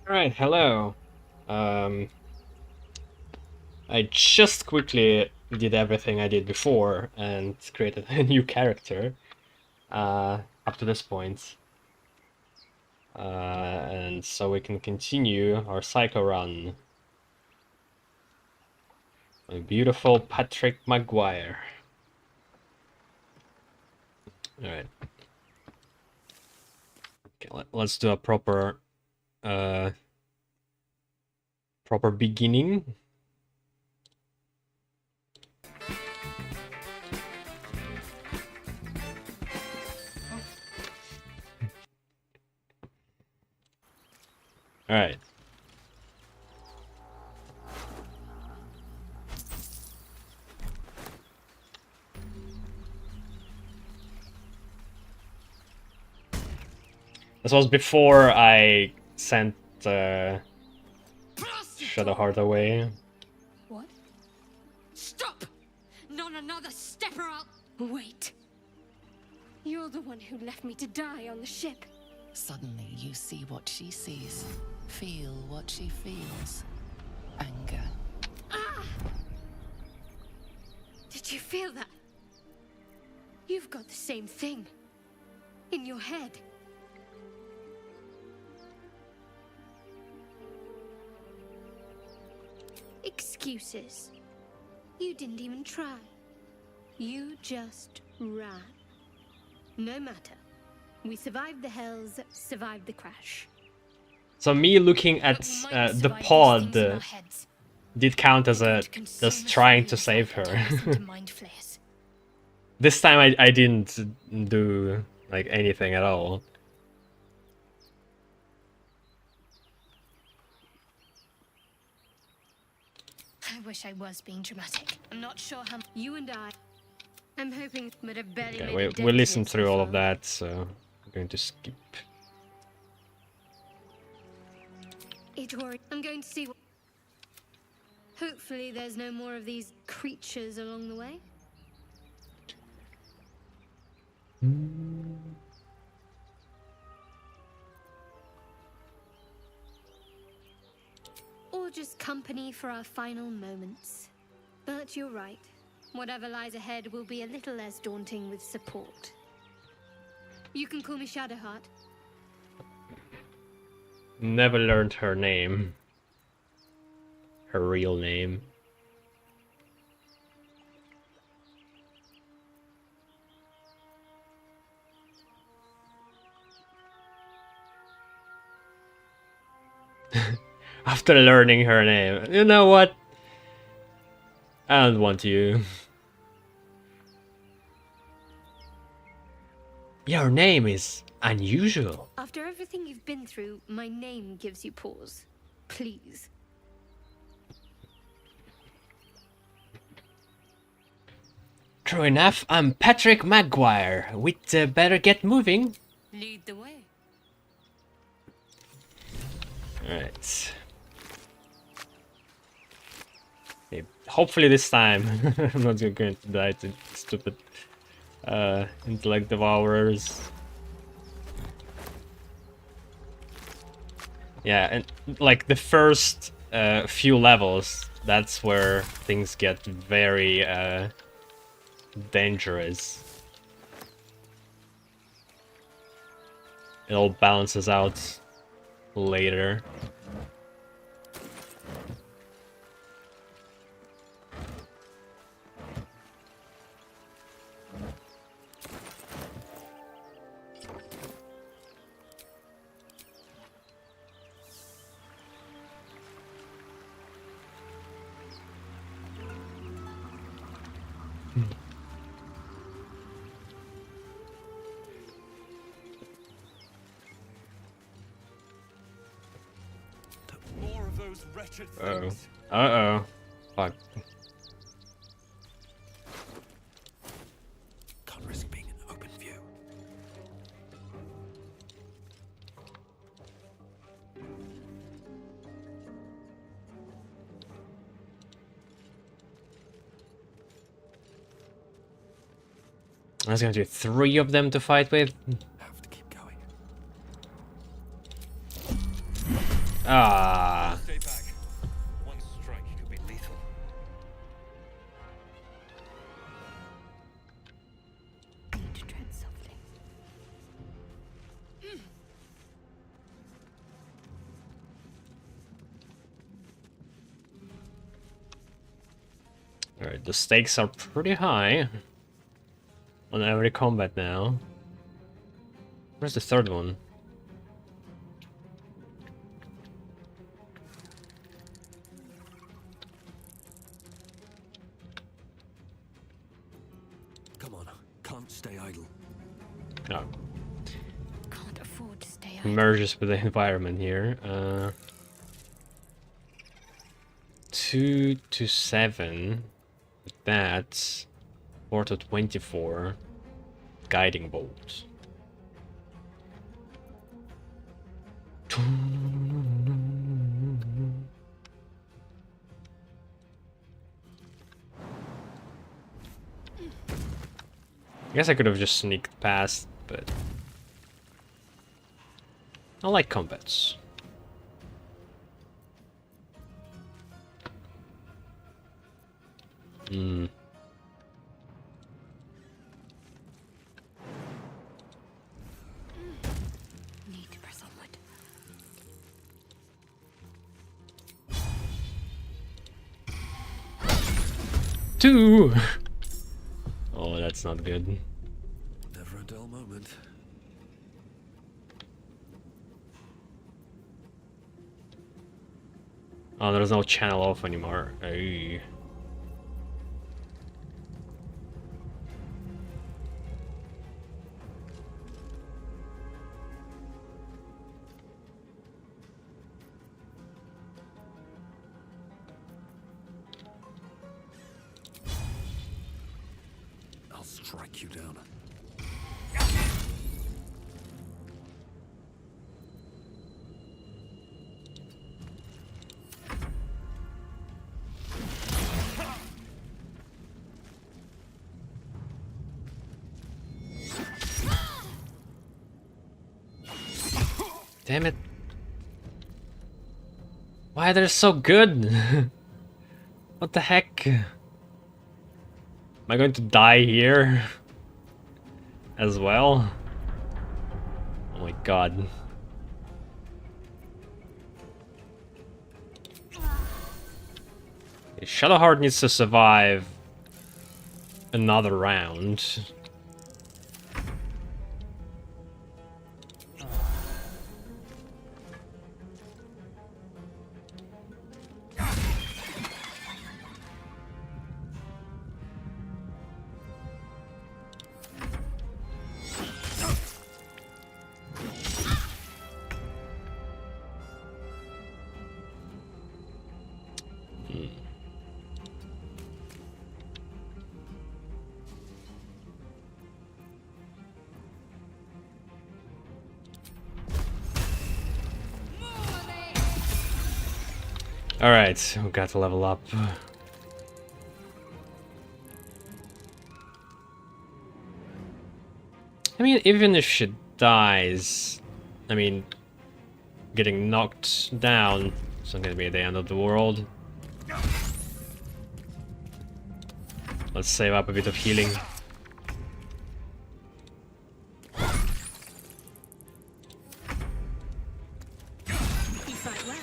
Alright, hello. Um, I just quickly did everything I did before and created a new character up to this point. And so we can continue our psycho run. A beautiful Patrick Maguire. Alright. Okay, let's do a proper beginning. Alright. This was before I sent Shadowheart away. What? Stop! Not another step or I'll... Wait. You're the one who left me to die on the ship. Suddenly you see what she sees, feel what she feels. Anger. Ah! Did you feel that? You've got the same thing. In your head. Excuses. You didn't even try. You just ran. No matter. We survived the hells, survived the crash. So me looking at the pod did count as just trying to save her. This time I didn't do like anything at all. I wish I was being dramatic. I'm not sure how you and I'm hoping but have barely Okay, we listened through all of that, so I'm going to skip. I'm going to see. Hopefully there's no more of these creatures along the way. Or just company for our final moments. But you're right. Whatever lies ahead will be a little less daunting with support. You can call me Shadowheart. Never learned her name. Her real name. After learning her name. You know what? I don't want you. Your name is unusual. After everything you've been through, my name gives you pause. Please. True enough, I'm Patrick Maguire. We'd better get moving. Lead the way. Alright. Okay, hopefully this time I'm not going to die to stupid intellect devourers. Yeah, and like the first few levels, that's where things get very dangerous. It all balances out later. More of those wretched Uh-oh. things. Uh-oh. Fuck. Can't risk being in open view. There's gonna be 3 of them to fight with. Have to keep going. Ah, Alright, the stakes are pretty high on every combat now. Where's the third one? Come on, can't stay idle. No. Can't afford to stay idle. Merges with the environment here. 2 to 7. That's 4 to 24. Guiding bolt. I guess I could have just sneaked past, but I like combats. Hmm. Need to press onward. 2! Oh, that's not good. Never a dull moment. Oh, there's no channel off anymore. Ay. I'll strike you down. Damn it. Why they're so good? What the heck? Am I going to die here? As well? Oh my god. Shadowheart needs to survive another round. Alright, we got to level up. I mean, even if she dies, I mean, getting knocked down is not gonna be the end of the world. Let's save up a bit of healing. You fight well.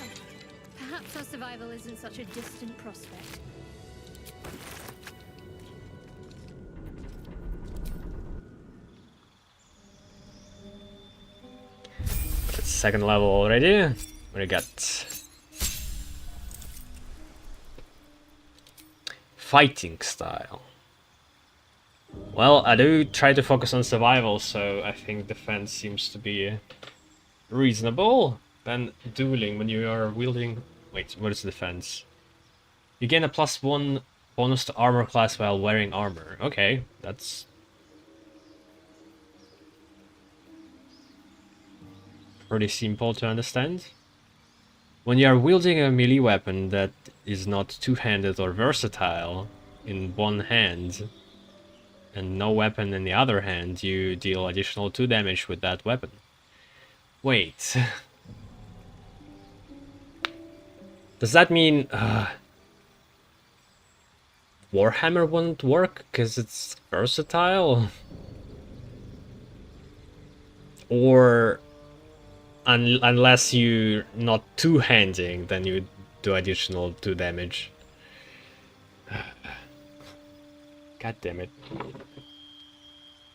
Perhaps our survival isn't such a distant prospect. It's second level already. What do you got? Fighting style. Well, I do try to focus on survival, so I think defense seems to be reasonable. Then dueling, when you are wielding... Wait, what is defense? You gain a +1 bonus to armor class while wearing armor. Okay, that's... pretty simple to understand. When you are wielding a melee weapon that is not two-handed or versatile in one hand, and no weapon in the other hand, you deal additional 2 damage with that weapon. Wait. Does that mean Warhammer wouldn't work because it's versatile? Or unless you're not two-handing, then you do additional 2 damage. God damn it.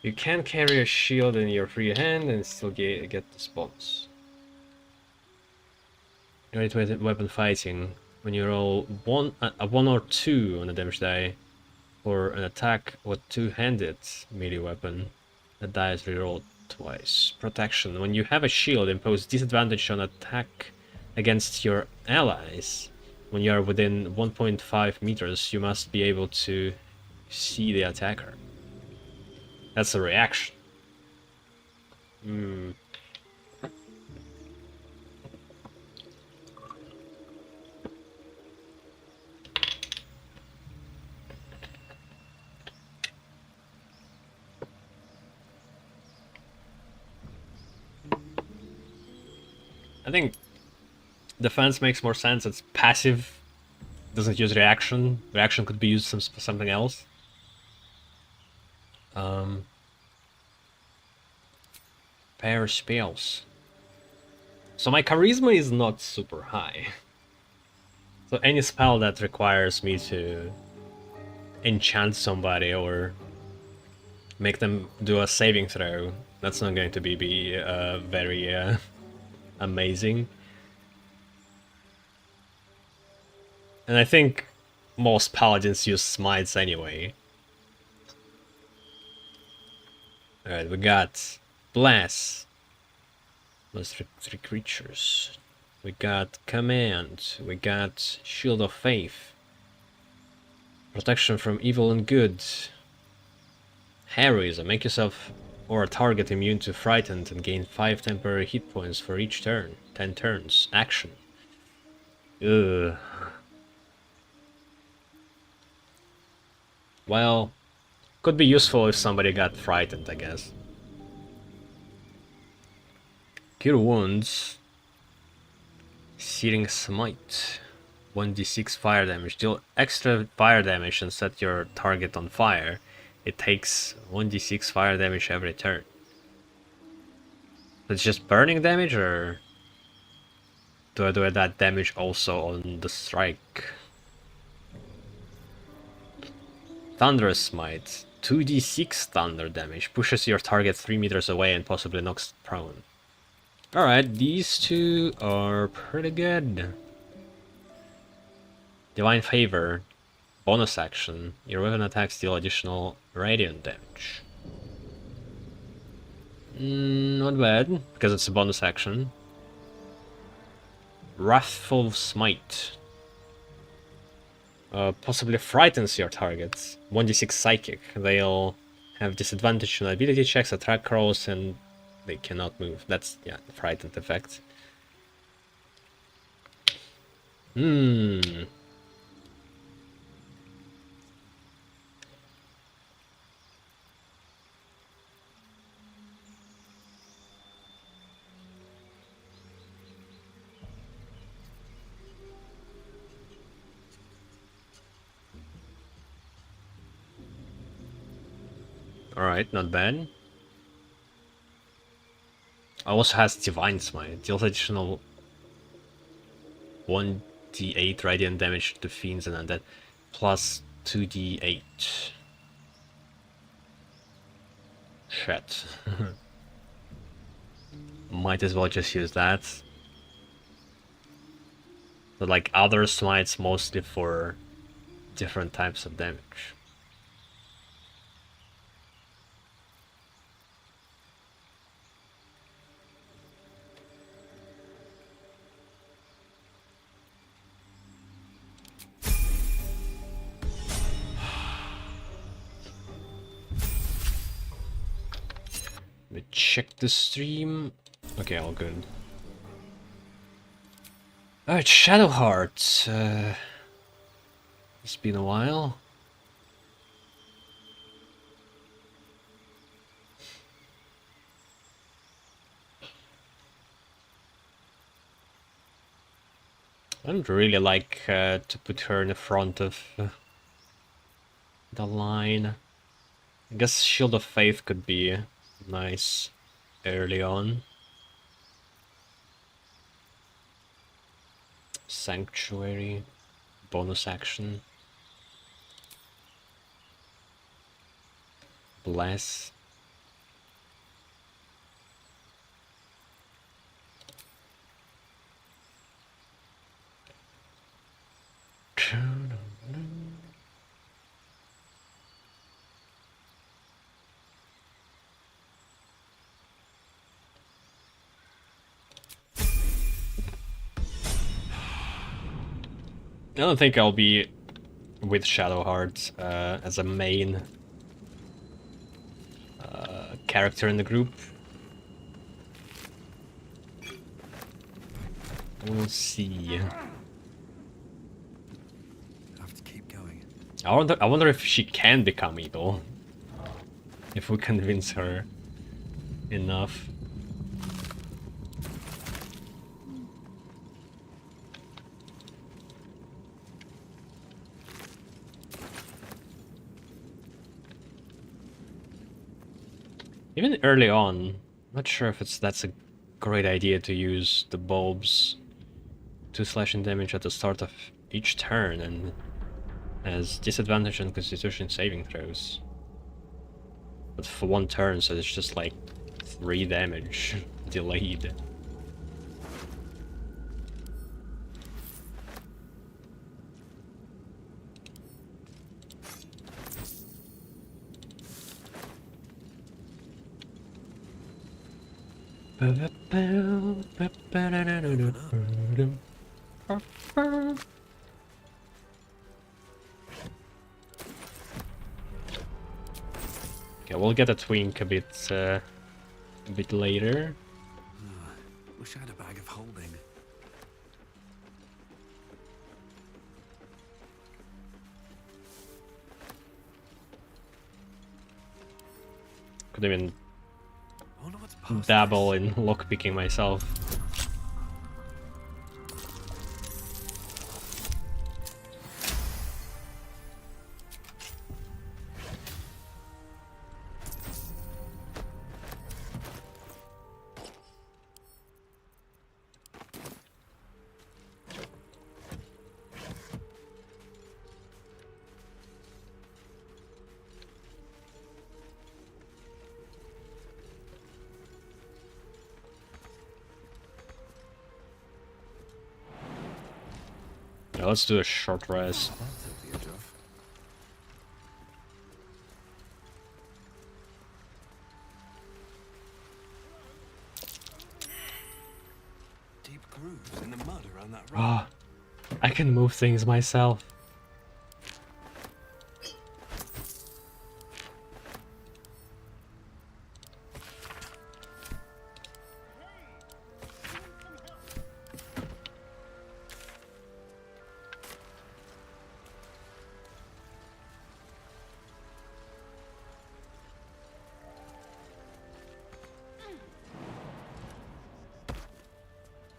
You can carry a shield in your free hand and still get this bonus. Lightweight weapon fighting. When you roll a 1 or 2 on the damage die for an attack with two-handed melee weapon, the die is rerolled twice. Protection. When you have a shield, impose disadvantage on attack against your allies. When you are within 1.5 meters, you must be able to see the attacker. That's a reaction. I think defense makes more sense. It's passive, doesn't use reaction. Reaction could be used for something else. Pair spells. So my charisma is not super high. So any spell that requires me to enchant somebody or make them do a saving throw, that's not going to be very amazing. And I think most paladins use smites anyway. Alright, we got Blast. Plus three creatures. We got Command. We got Shield of Faith. Protection from evil and good. Heroism. Make yourself or a target immune to frightened and gain 5 temporary hit points for each turn. 10 turns. Action. Ugh. Well, could be useful if somebody got frightened, I guess. Cure Wounds. Searing Smite. 1d6 fire damage. Deal extra fire damage and set your target on fire. It takes 1d6 fire damage every turn. It's just burning damage, or do I do that damage also on the strike? Thunderous Smite. 2d6 thunder damage. Pushes your target 3 meters away and possibly knocks prone. Alright, these two are pretty good. Divine Favor. Bonus action. Your weapon attacks deal additional radiant damage. Not bad, because it's a bonus action. Wrathful Smite. Possibly frightens your targets. 1d6 Psychic. They'll have disadvantage on ability checks, attack rolls, and they cannot move. That's, yeah, the frightened effect. Alright, not bad. Also has Divine Smite. Deals additional 1d8 radiant damage to fiends and undead, plus 2d8. Shit. Might as well just use that. But like other smites mostly for different types of damage. Let me check the stream. Okay, all good. Alright, Shadowheart. It's been a while. I don't really like to put her in the front of the line. I guess Shield of Faith could be nice early on. Sanctuary, bonus action. Bless. I don't think I'll be with Shadowheart as a main character in the group. We'll see. Have to keep going. I wonder if she can become evil. If we convince her enough. Even early on, not sure if that's a great idea to use the bulbs to slashing damage at the start of each turn and as disadvantage on Constitution saving throws. But for one turn, so it's just like 3 damage delayed. Okay, we'll get a twink a bit later. Wish I had a bag of holding. Could even I wonder what's past dabble this. in lockpicking myself. Yeah, let's do a short rest. That'll be enough. Deep grooves in the mud around that rock. Ah, I can move things myself.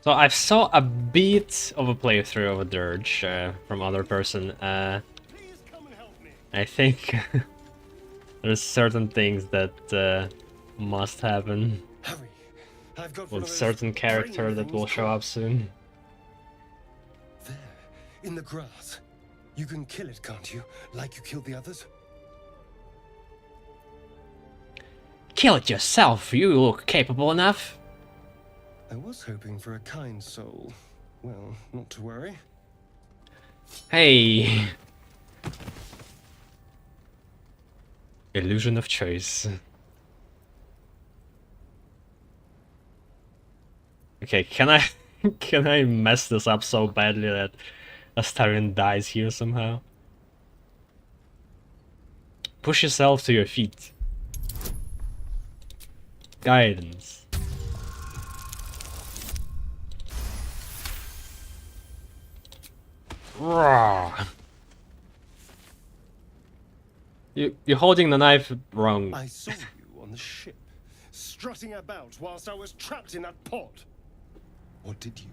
So I saw a bit of a playthrough of a dirge from other person. I think there's certain things that must happen Hurry! I've got one with of those certain character brainy that will things show up soon. there, in the grass. You can kill it, can't you? Like you killed the others? Kill it yourself, you look capable enough. I was hoping for a kind soul. Well, not to worry. Hey. Illusion of choice. Okay, can I can I mess this up so badly that Astarion dies here somehow? Push yourself to your feet. Guidance. Rawr. You're holding the knife wrong. I saw you on the ship, strutting about whilst I was trapped in that pod. What did you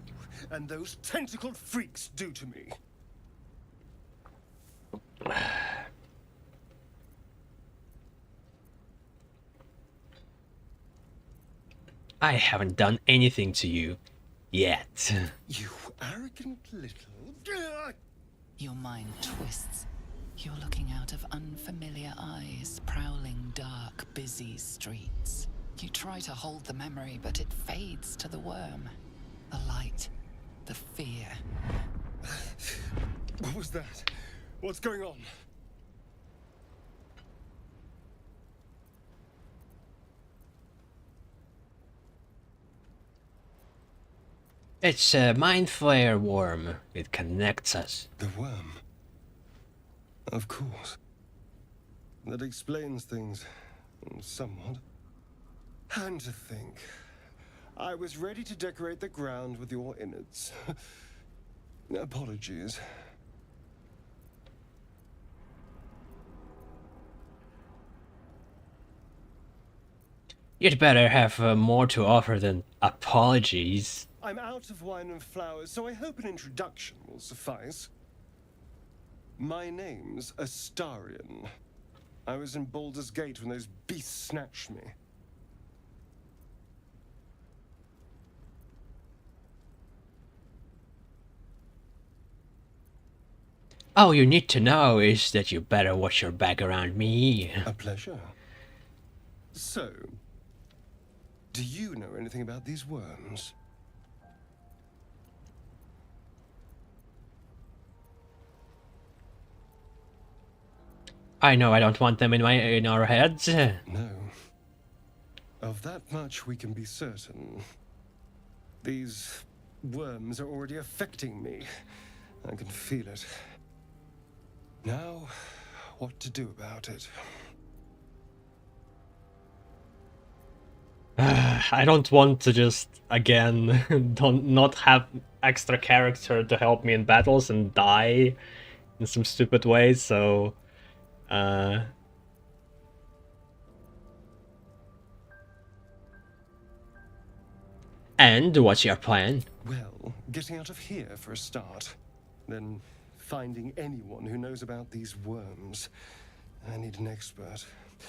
and those tentacled freaks do to me? I haven't done anything to you yet. You arrogant little... Your mind twists. You're looking out of unfamiliar eyes, prowling dark, busy streets. You try to hold the memory, but it fades to the worm. The light, the fear. What was that? What's going on? It's a mind flare worm. It connects us. The worm. Of course. That explains things somewhat. And to think, I was ready to decorate the ground with your innards. Apologies. You'd better have more to offer than apologies. I'm out of wine and flowers, so I hope an introduction will suffice. My name's Astarion. I was in Baldur's Gate when those beasts snatched me. All you need to know is that you better watch your back around me. A pleasure. So, do you know anything about these worms? I know I don't want them in our heads. No. Of that much we can be certain. These worms are already affecting me. I can feel it. Now, what to do about it? I don't want to just, again, not have extra character to help me in battles and die in some stupid way, so... And what's your plan? Well, getting out of here for a start. Then finding anyone who knows about these worms. I need an expert.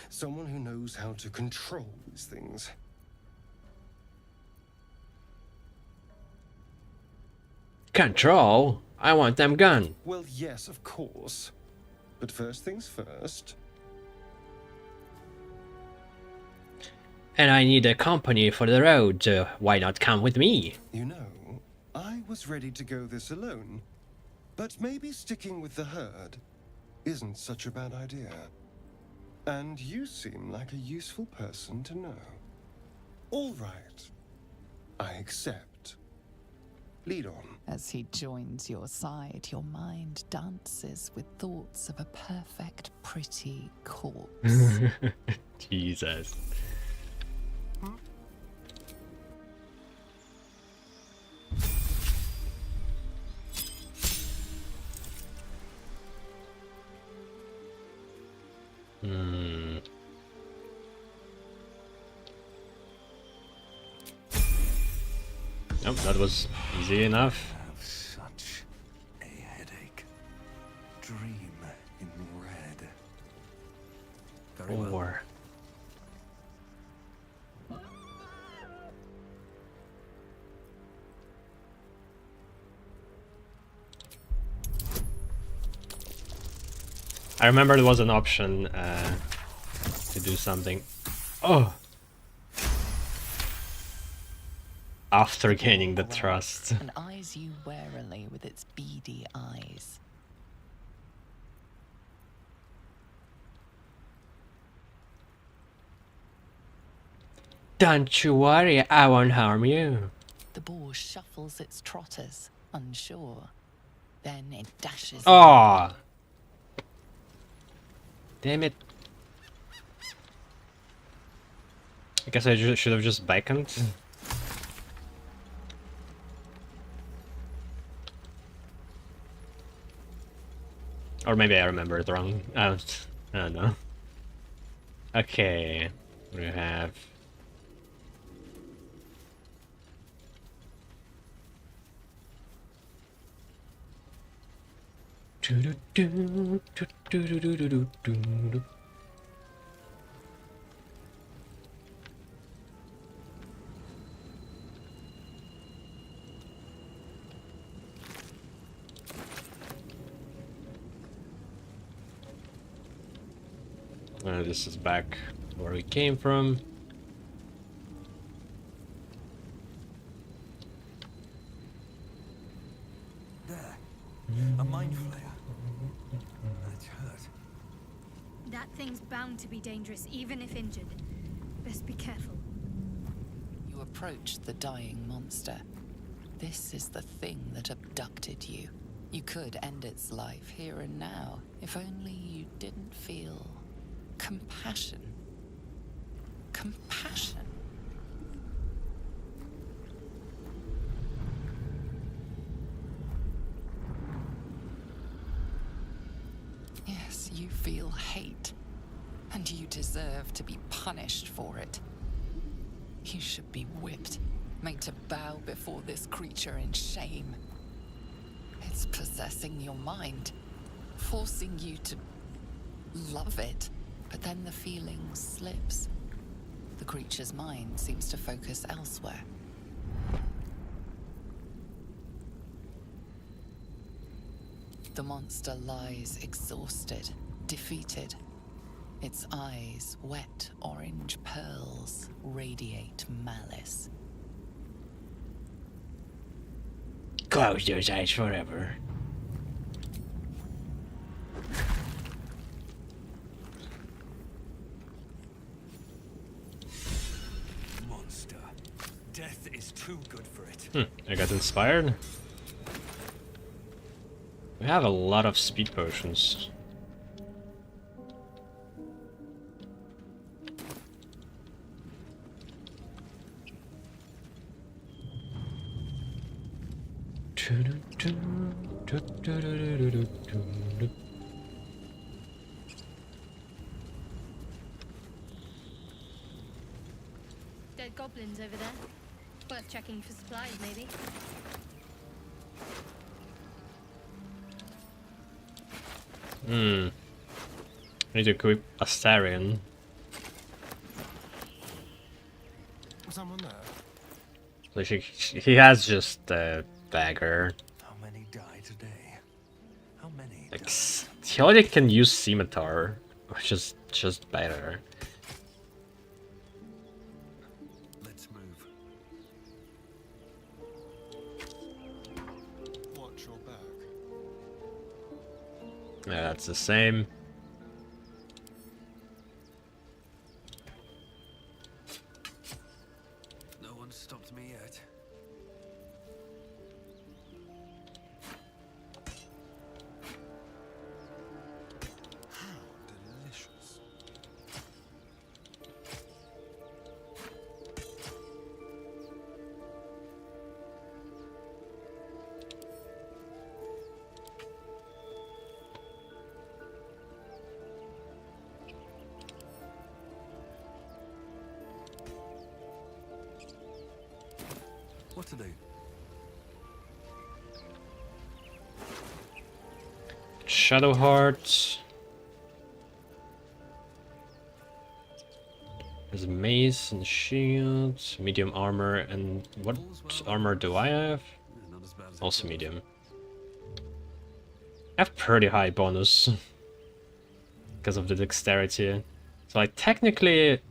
Someone who knows how to control these things. Control? I want them gone. Well, yes, of course. But first things first. And I need a company for the road. Why not come with me? You know, I was ready to go this alone. But maybe sticking with the herd isn't such a bad idea. And you seem like a useful person to know. All right. I accept. Lead on. As he joins your side, your mind dances with thoughts of a perfect, pretty corpse. Jesus. Nope, that was easy enough. Have such a headache. Dream in red. Very well. Or... I remember there was an option to do something. Oh! After gaining the trust. And eyes you warily with its beady eyes. Don't you worry, I won't harm you. The boar shuffles its trotters, unsure. Then it dashes. Oh! Damn it. I guess I should have just beckoned. Or maybe I remember it wrong. I don't know. Okay. We have... This is back where we came from. There. A mind flayer. That's hurt. That thing's bound to be dangerous, even if injured. Best be careful. You approach the dying monster. This is the thing that abducted you. You could end its life here and now, if only you didn't feel compassion. Compassion. Yes, you feel hate, and you deserve to be punished for it. You should be whipped, made to bow before this creature in shame. It's possessing your mind, forcing you to love it, but then the feeling slips. The creature's mind seems to focus elsewhere. The monster lies exhausted, defeated. Its eyes, wet orange pearls, radiate malice. Close those eyes forever. Monster. Death is too good for it. I got inspired. We have a lot of speed potions. Dead goblins over there. Worth checking for supplies, maybe. I need to equip Astarion. Someone there? Like he has just a dagger. How many die today? How many Like die? he already can use scimitar, which is just better. Let's move. Watch your back. Yeah, that's the same. No one stopped me yet. How delicious. What to do? Shadow Heart. There's a mace and shield, medium armor, and what armor do I have? Not as bad as I Also thought. medium. I have pretty high bonus because of the dexterity. So like technically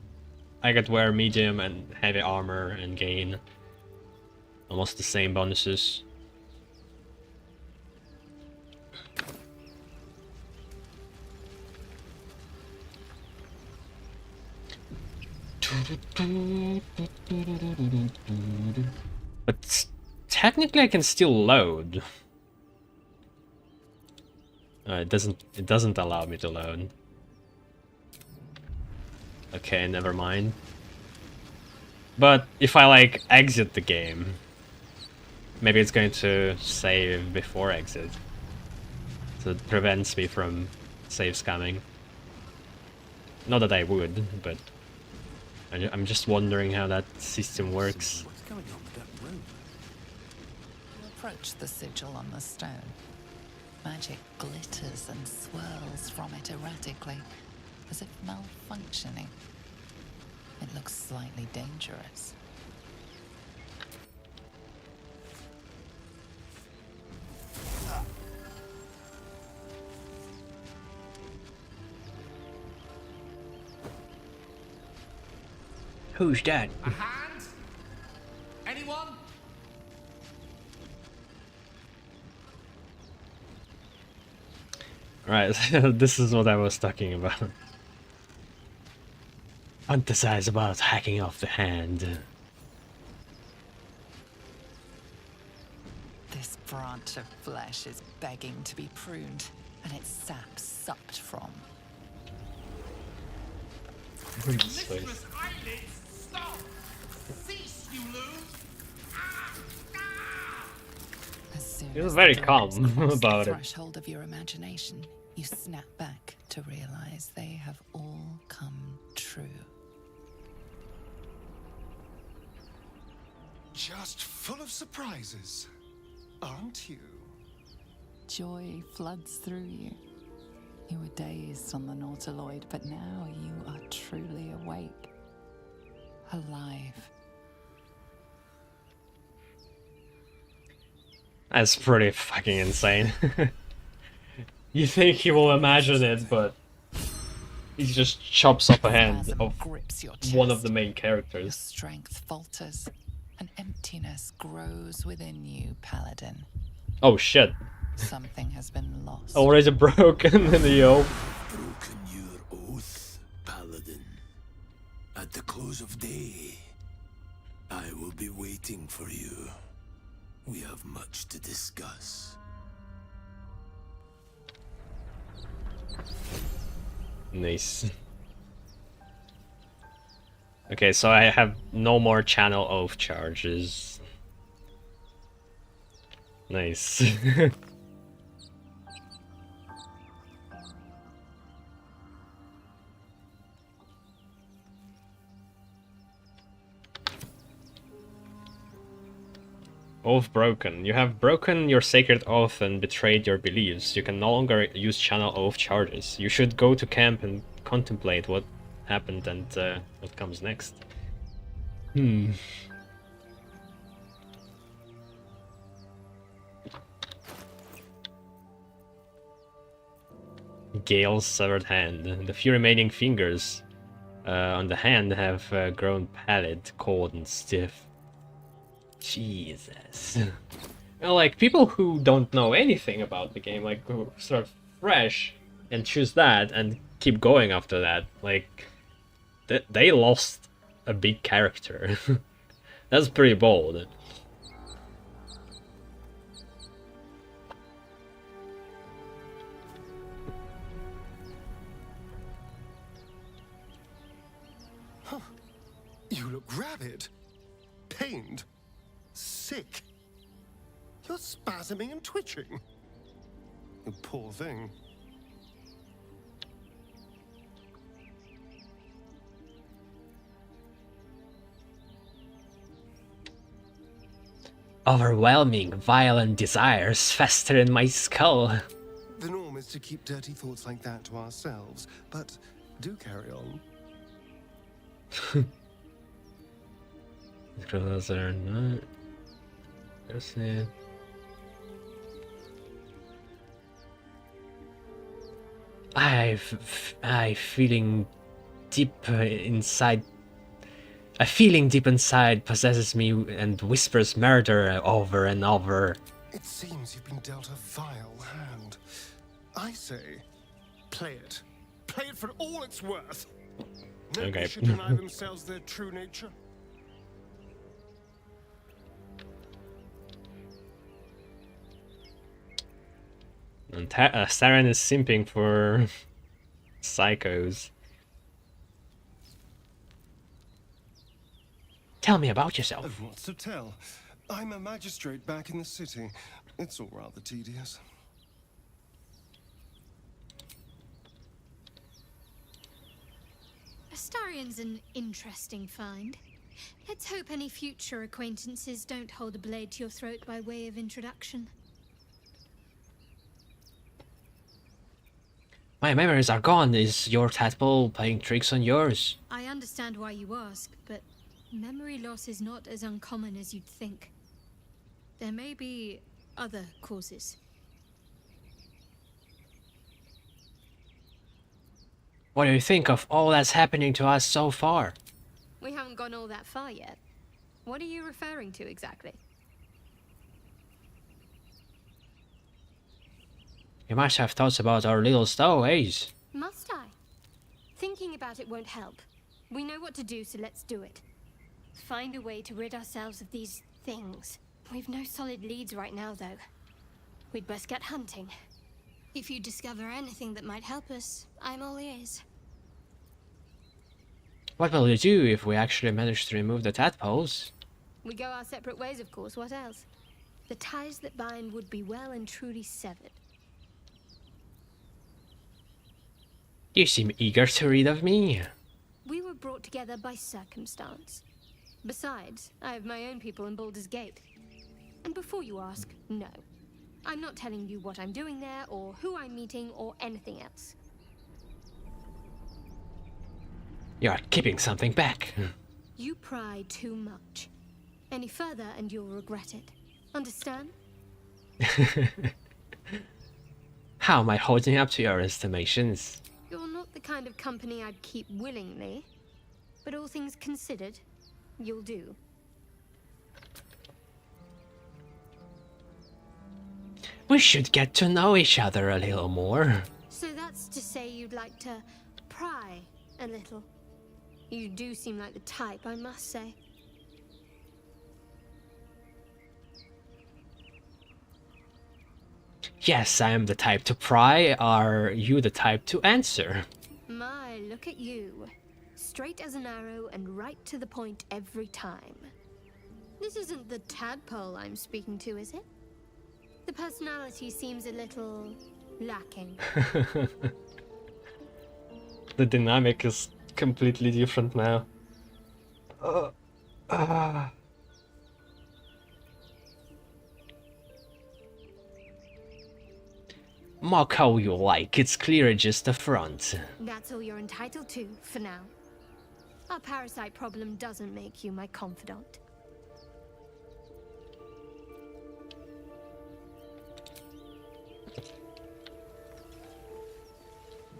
I could wear medium and heavy armor and gain almost the same bonuses. But technically I can still load. It doesn't allow me to load. Okay, never mind. But if I like exit the game, maybe it's going to save before exit. So it prevents me from save scamming. Not that I would, but I'm just wondering how that system works. What's going on with that room? You approach the sigil on the stone. Magic glitters and swirls from it erratically, as if malfunctioning. It looks slightly dangerous. Who's that? A hand? Anyone? Right, this is what I was talking about. Fantasize about hacking off the hand. This branch of flesh is begging to be pruned, and its sap sucked from. Mistress eyelids, stop! Cease, you loon! As soon He was as very the calm doors cross about the it. threshold of your imagination, you snap back to realize they have all come true. Just full of surprises, aren't you? Joy floods through you. You were dazed on the Nautiloid, but now you are truly awake. Alive. That's pretty fucking insane. You think he will imagine it, but he just chops off a hand Spasm of grips your one of the chest. main Your characters. strength falters. An emptiness grows within you, Paladin. Oh shit. Something has been lost. Already broken in the oath. Broken your oath, Paladin. At the close of day, I will be waiting for you. We have much to discuss. Nice. Okay, so I have no more channel oath charges. Nice. Oath broken. You have broken your sacred oath and betrayed your beliefs. You can no longer use channel oath charges. You should go to camp and contemplate what happened and what comes next. Gale's severed hand. The few remaining fingers on the hand have grown pallid, cold, and stiff. Jesus. Well, like, people who don't know anything about the game, like, who start fresh and choose that and keep going after that, like, they lost a big character. That's pretty bold. You look rabid, pained, sick. You're spasming and twitching. You poor thing. Overwhelming, violent desires fester in my skull. The norm is to keep dirty thoughts like that to ourselves, but do carry on. Closer, not. That's it. I feeling deep inside. A feeling deep inside possesses me and whispers murder over and over. It seems you've been dealt a vile hand. I say, play it. Play it for all it's worth. Nobody Okay. should deny themselves their true nature. And Saren is simping for psychos. Tell me about yourself. Of what's to tell? I'm a magistrate back in the city. It's all rather tedious. Astarion's an interesting find. Let's hope any future acquaintances don't hold a blade to your throat by way of introduction. My memories are gone. Is your tadpole playing tricks on yours? I understand why you ask, but memory loss is not as uncommon as you'd think. There may be other causes. What do you think of all that's happening to us so far? We haven't gone all that far yet. What are you referring to exactly? You must have thoughts about our little stowaways. Must I? Thinking about it won't help. We know what to do, so let's do it. Find a way to rid ourselves of these things. We've no solid leads right now, though. We'd best get hunting. If you discover anything that might help us, I'm all ears. What will you do if we actually manage to remove the tadpoles? We go our separate ways, of course. What else? The ties that bind would be well and truly severed. You seem eager to read of me. We were brought together by circumstance. Besides, I have my own people in Baldur's Gate. And before you ask, no. I'm not telling you what I'm doing there, or who I'm meeting, or anything else. You are keeping something back. You pry too much. Any further and you'll regret it. Understand? How am I holding up to your estimations? You're not the kind of company I'd keep willingly. But all things considered, you'll do. We should get to know each other a little more. So that's to say you'd like to pry a little. You do seem like the type, I must say. Yes, I am the type to pry. Are you the type to answer? My, look at you. Straight as an arrow and right to the point every time. This isn't the tadpole I'm speaking to, is it? The personality seems a little lacking. The dynamic is completely different now. Mock how you like, it's clear just the front. That's all you're entitled to, for now. Our parasite problem doesn't make you my confidant.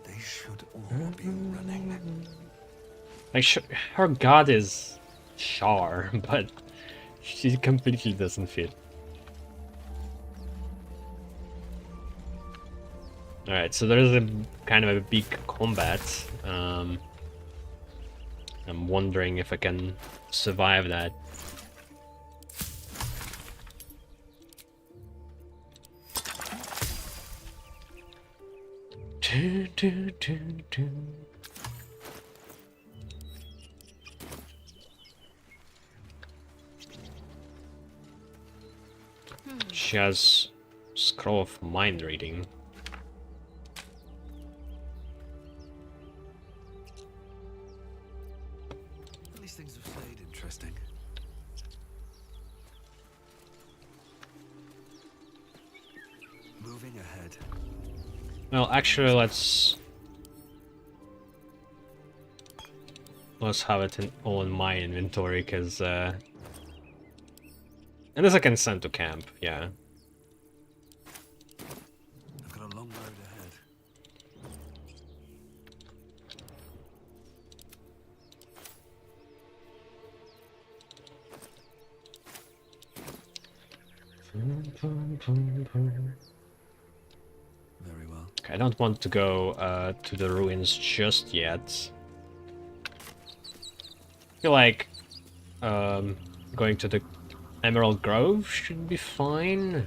They should all be running. Like, her god is Char, but she completely doesn't fit. Alright, so there's a kind of a big combat. I'm wondering if I can survive that. She has Scroll of Mind Reading. These things have stayed interesting. Moving ahead. Well, actually, let's have it all in my inventory, because and this I can send to camp, yeah. I've got a long road ahead. Very well. Okay, I don't want to go to the ruins just yet. I feel like going to the Emerald Grove should be fine.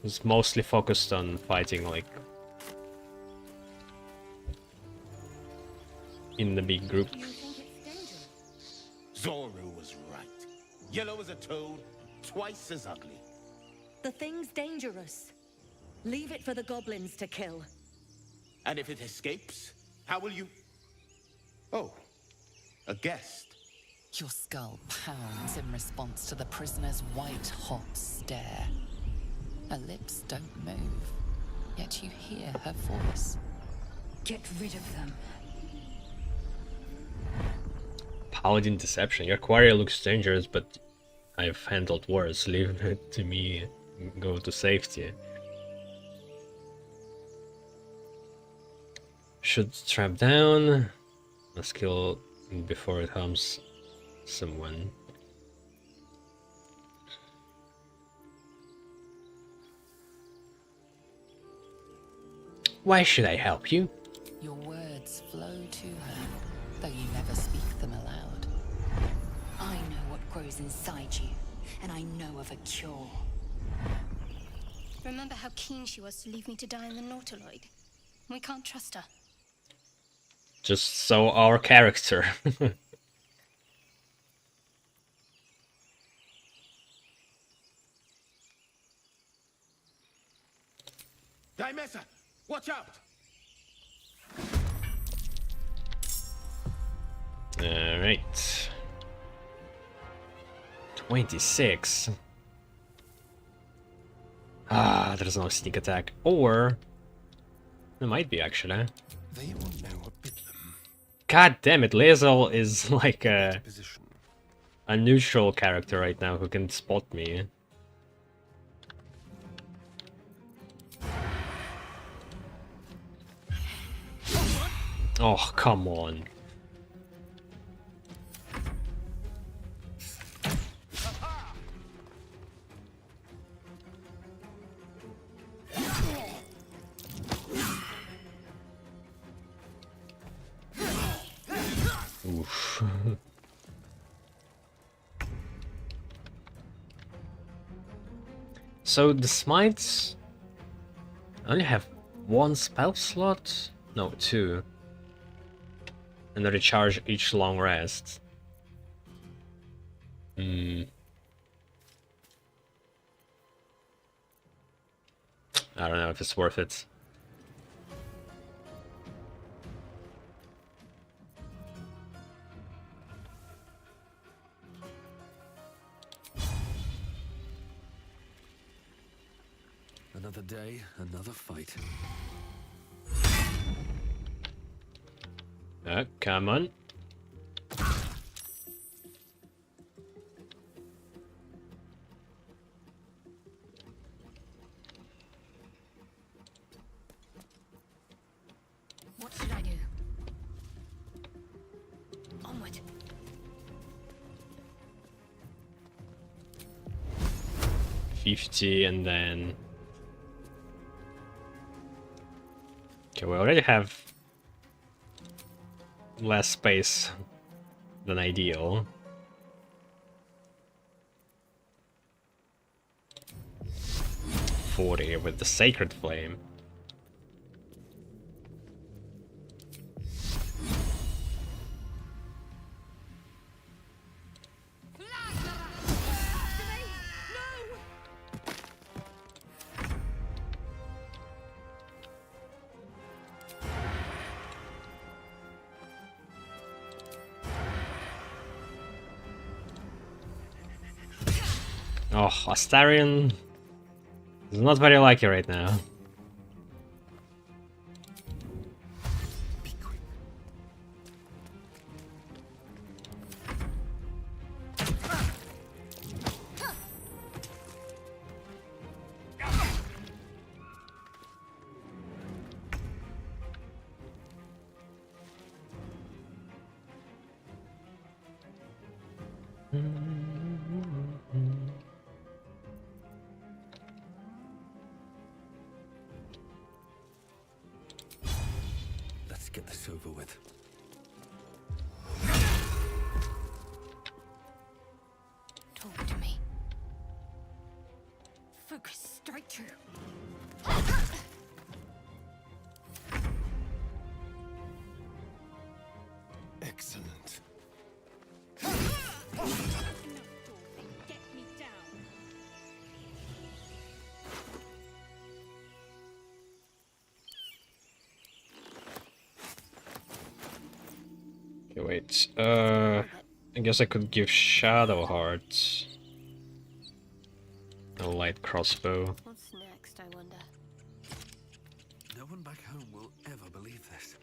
It's mostly focused on fighting like in the big group. You think it's dangerous? Zoru was right. Yellow as a toad, twice as ugly. The thing's dangerous. Leave it for the goblins to kill. And if it escapes, how will you... Oh, a guest. Your skull pounds in response to the prisoner's white-hot stare. Her lips don't move, yet you hear her voice. Get rid of them. Paladin Deception. Your quarry looks dangerous, but I've handled worse. Leave it to me. Go to safety. Should strap down. Let's kill before it harms someone. Why should I help you? Your words flow to her, though you never speak them aloud. I know what grows inside you, and I know of a cure. Remember how keen she was to leave me to die in the Nautiloid? We can't trust her. Just so our character. Dimessa, watch out! Alright. 26. Ah, there's no sneak attack. Or there might be actually. They will know what bit them. God damn it, Lae'zel is like a Position. neutral character right now who can spot me. Oh, come on. Oof. So the smites only have one spell slot? No, two. And they recharge each long rest. I don't know if it's worth it. Another day, another fight. Come on. What should I do? Onward. 50 and then... Okay, we already have less space than ideal. .40 with the Sacred Flame. Oh, Astarion is not very lucky right now. Let's get this over with. Talk to me. Focus straight through. Excellent. Get me down. Okay, wait. I guess I could give Shadow Heart a light crossbow. What's next, I wonder? No one back home will ever believe this.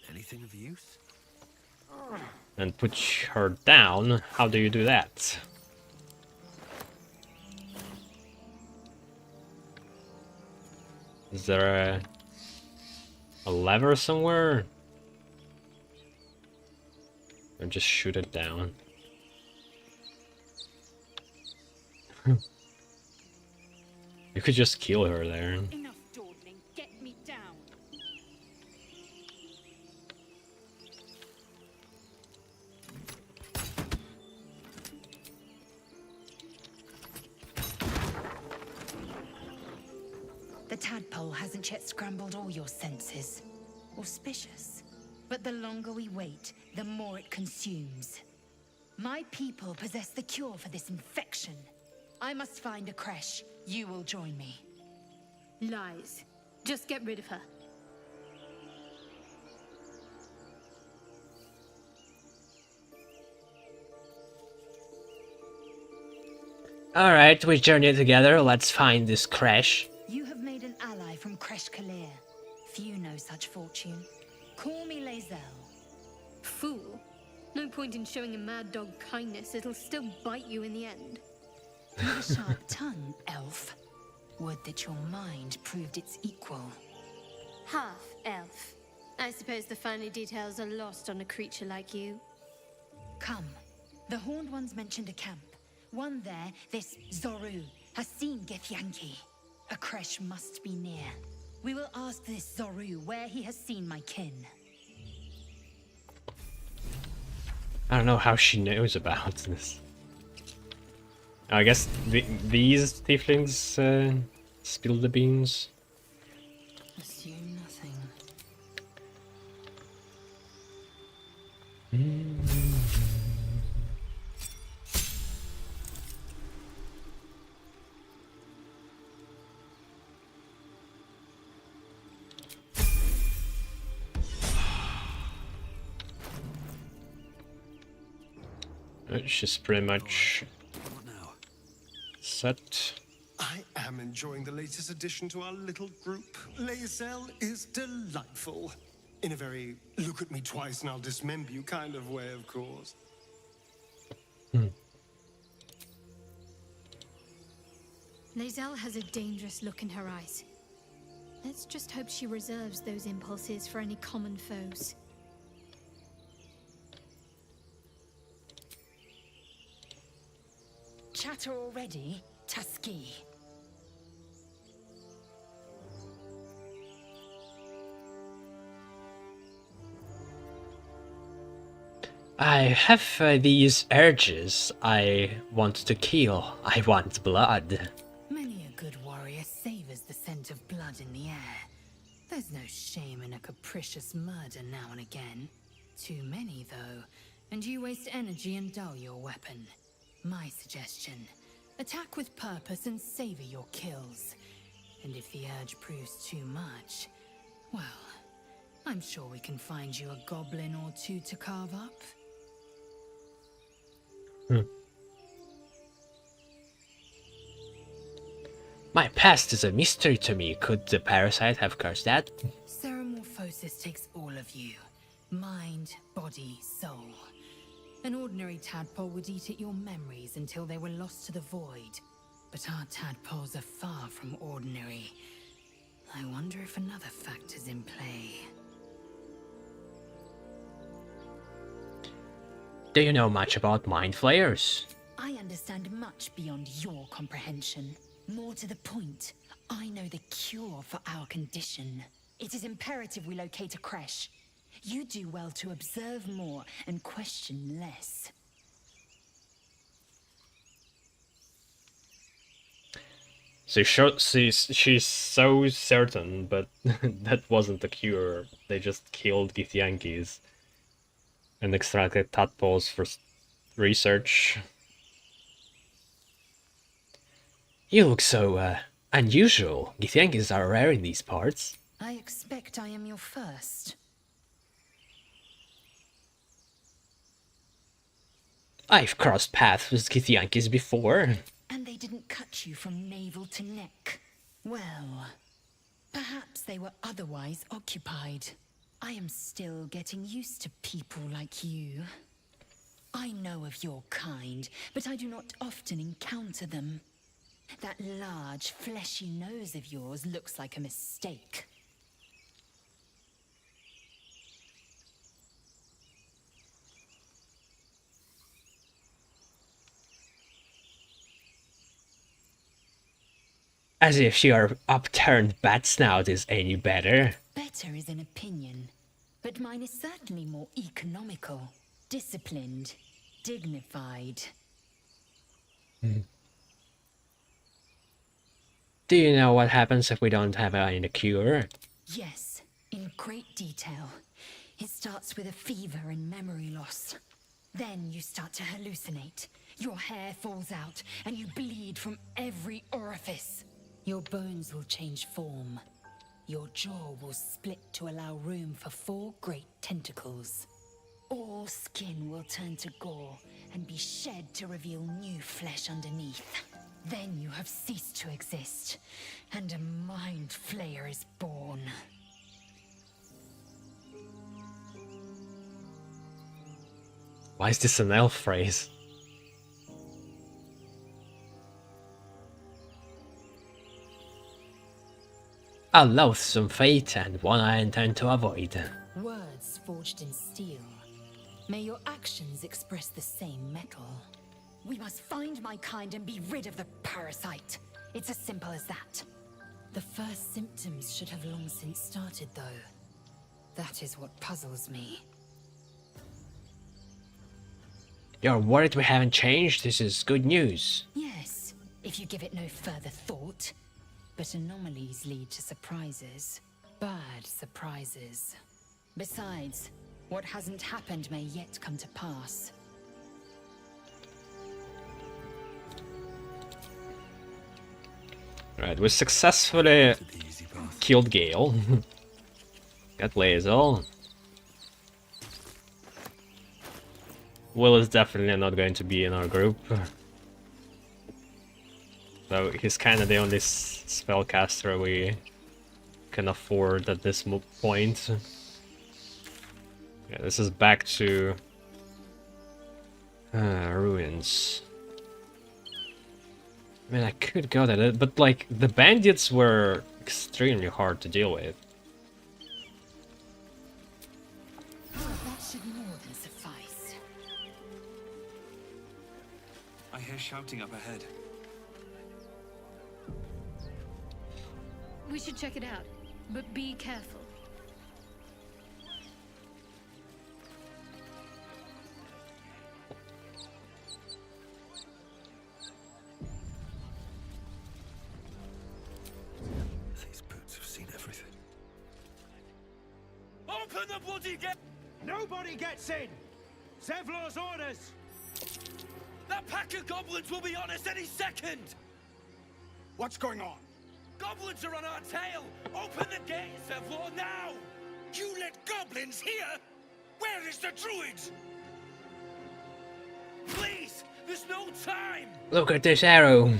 Anything of use? And put her down. How do you do that? Is there a lever somewhere? Or just shoot it down. You could just kill her there. Enough dawdling. Get me down. The tadpole hasn't yet scrambled all your senses. Auspicious. But the longer we wait, the more it consumes. My people possess the cure for this infection. I must find a creche. You will join me. Lies. Just get rid of her. Alright, we journey together. Let's find this creche. You have made an ally from Creche Kalir. Few know such fortune. Call me Lae'zel. Fool. No point in showing a mad dog kindness. It'll still bite you in the end. You've a sharp tongue, elf. Would that your mind proved its equal. Half elf. I suppose the finer details are lost on a creature like you. Come. The Horned Ones mentioned a camp. One there, this Zoru, has seen Githyanki. A creche must be near. We will ask this Zoru where he has seen my kin. I don't know how she knows about this. I guess these tieflings spill the beans. Assume nothing. She's pretty much What now? set. I am enjoying the latest addition to our little group. Lae'zel is delightful. In a very look at me twice and I'll dismember you kind of way, of course. Lae'zel has a dangerous look in her eyes. Let's just hope she reserves those impulses for any common foes. Chatter already, Tusky. I have these urges. I want to kill. I want blood. Many a good warrior savors the scent of blood in the air. There's no shame in a capricious murder now and again. Too many, though, and you waste energy and dull your weapon. My suggestion, attack with purpose and savor your kills. And if the urge proves too much, well, I'm sure we can find you a goblin or two to carve up. My past is a mystery to me. Could the parasite have caused that? Ceramorphosis takes all of you. Mind, body, soul. An ordinary tadpole would eat at your memories until they were lost to the void. But our tadpoles are far from ordinary. I wonder if another factor's in play. Do you know much about mind flayers? I understand much beyond your comprehension. More to the point, I know the cure for our condition. It is imperative we locate a creche. You do well to observe more and question less. So she's so certain, but that wasn't the cure. They just killed Githyanki's and extracted tadpoles for research. You look so unusual. Githyankis are rare in these parts. I expect I am your first. I've crossed paths with Githyankis before. And they didn't cut you from navel to neck. Well, perhaps they were otherwise occupied. I am still getting used to people like you. I know of your kind, but I do not often encounter them. That large, fleshy nose of yours looks like a mistake. As if your upturned bat snout is any better. Better is an opinion, but mine is certainly more economical, disciplined, dignified. Do you know what happens if we don't have any cure? Yes, in great detail. It starts with a fever and memory loss. Then you start to hallucinate. Your hair falls out, and you bleed from every orifice. Your bones will change form. Your jaw will split to allow room for 4 great tentacles. All skin will turn to gore and be shed to reveal new flesh underneath. Then you have ceased to exist, and a mind flayer is born. Why is this an elf phrase? A loathsome fate, and one I intend to avoid. Words forged in steel. May your actions express the same metal. We must find my kind and be rid of the parasite. It's as simple as that. The first symptoms should have long since started, though. That is what puzzles me. You're worried we haven't changed? This is good news. Yes, if you give it no further thought. But anomalies lead to surprises. Bad surprises. Besides, what hasn't happened may yet come to pass. Right, we successfully killed Gale. Got Lae'zel. Will is definitely not going to be in our group. So he's kind of the only spellcaster we can afford at this point. Yeah, this is back to ruins. I mean, I could go there, but like the bandits were extremely hard to deal with. That should more than suffice. I hear shouting up ahead. We should check it out, but be careful. These boots have seen everything. Open the bloody gate! Nobody gets in! Zevlor's orders! That pack of goblins will be on us any second! What's going on? Goblins are on our tail! Open the gate, Zevlor, now! You let goblins here? Where is the druid? Please! There's no time! Look at this arrow!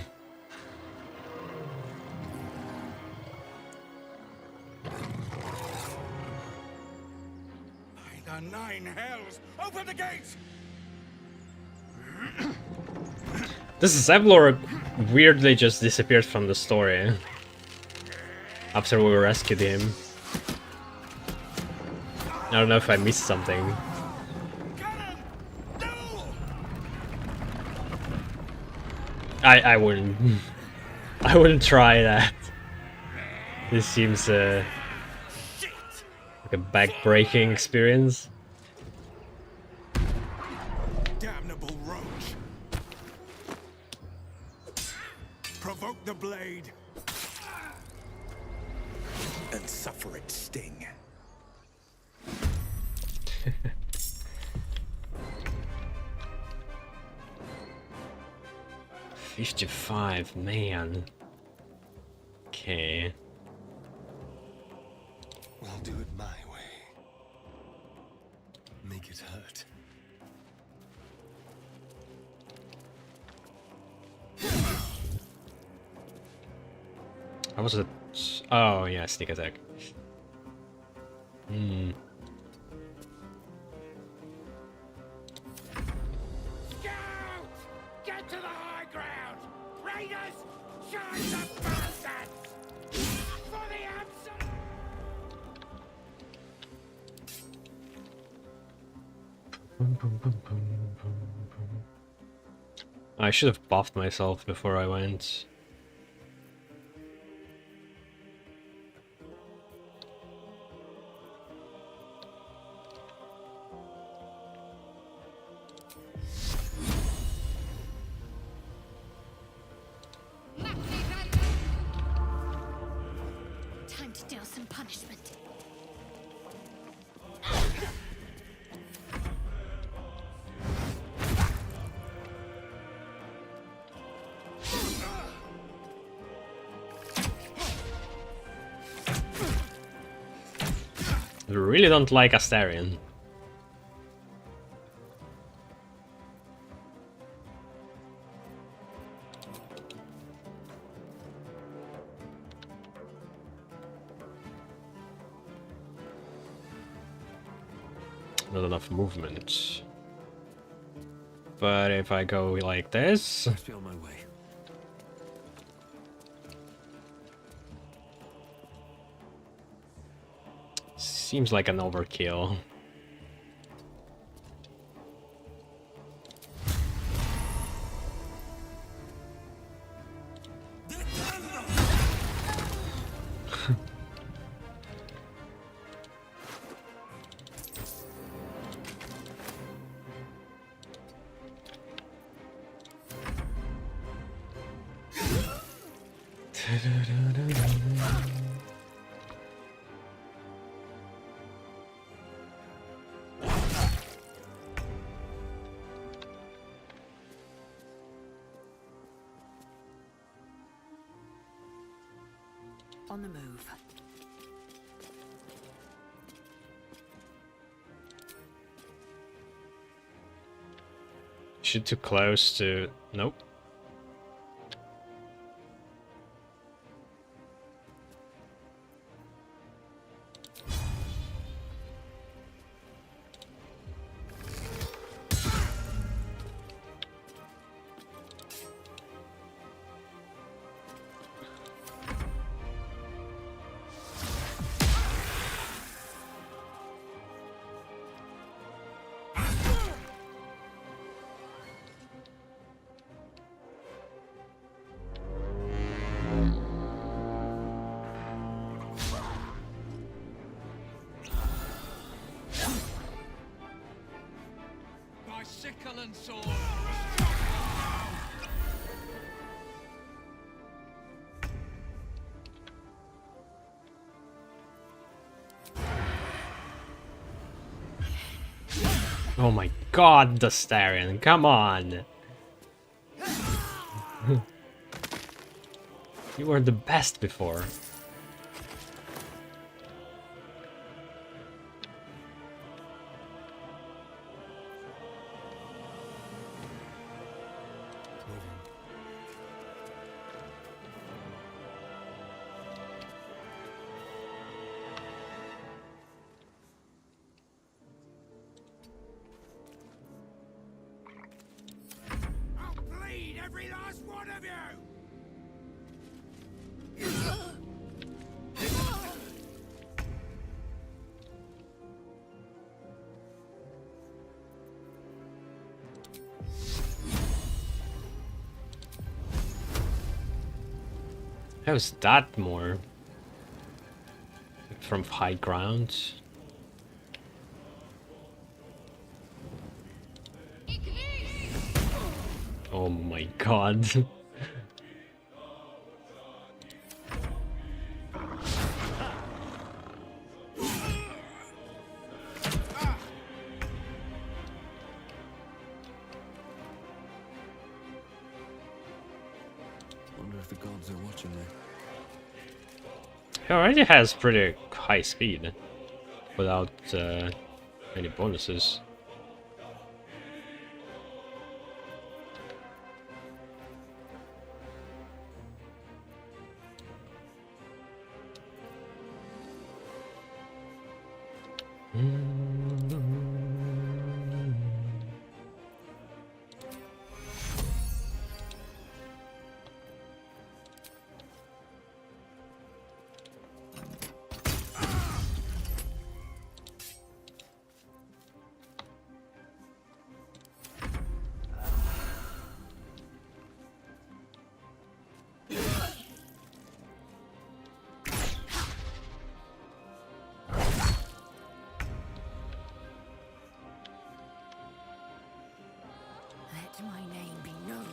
By the 9 hells! Open the gates! This is Zevlor weirdly just disappeared from the story after we rescued him. I don't know if I missed something. I wouldn't. I wouldn't try that. This seems like a back-breaking experience. Damnable roach! Provoke the blade and suffer its sting. $55, man. Okay. I'll do it my way. Make it hurt. How was it? Oh yeah, sneak attack. Hmm. Scout! Get to the high ground! Raiders! Charge the bastards! For the absolute! I should have buffed myself before I went. to deal some punishment. I really don't like Astarion. Not enough movement. But if I go like this... Must be on my way. Seems like an overkill. On the move. Should too close to... Nope. My sickle and sword. Oh my god, Astarion, come on! You were the best before. I'll bleed every last one of you. How's that more? From high ground? Oh my god. Wonder if the gods are watching me. He already has pretty high speed without any bonuses. Let my name be known.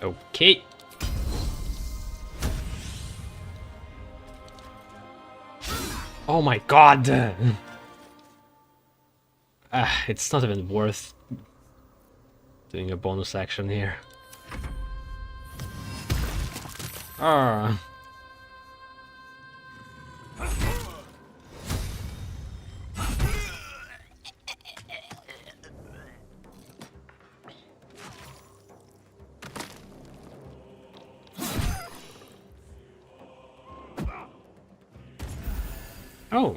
Okay. Oh my god! It's not even worth doing a bonus action here. Ah. Oh,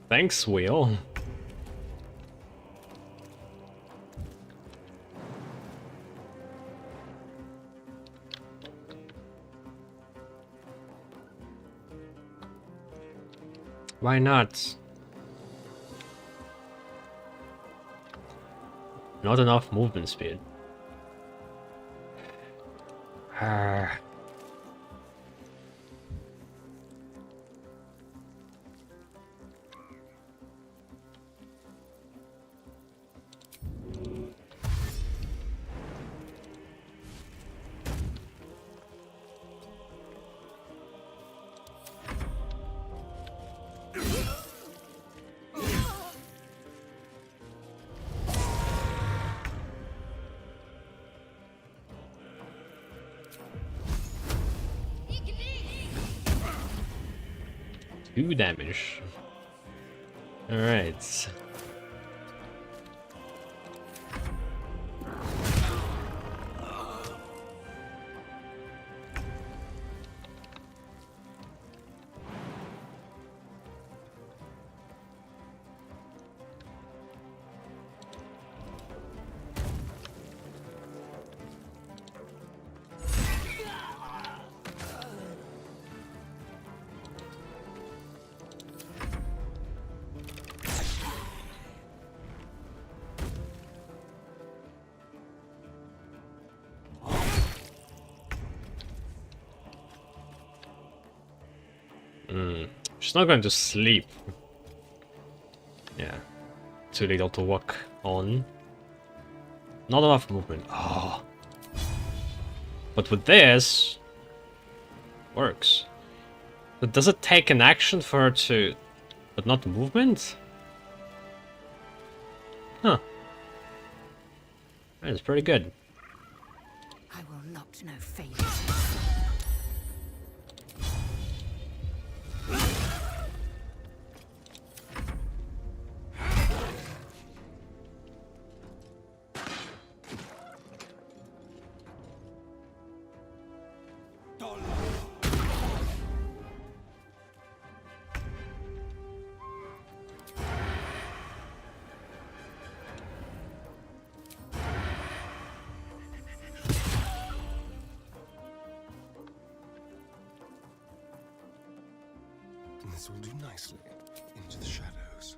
thanks, wheel. Why not? Not enough movement speed. Ah. Two damage. Alright. She's not going to sleep. Yeah. Too little to walk on. Not enough movement. Oh. But with this... works. But does it take an action for her to... but not movement? Huh. That's pretty good. I will not know favors. This will do nicely into the shadows.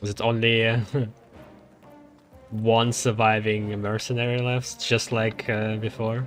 Is it only one surviving mercenary left, just like before?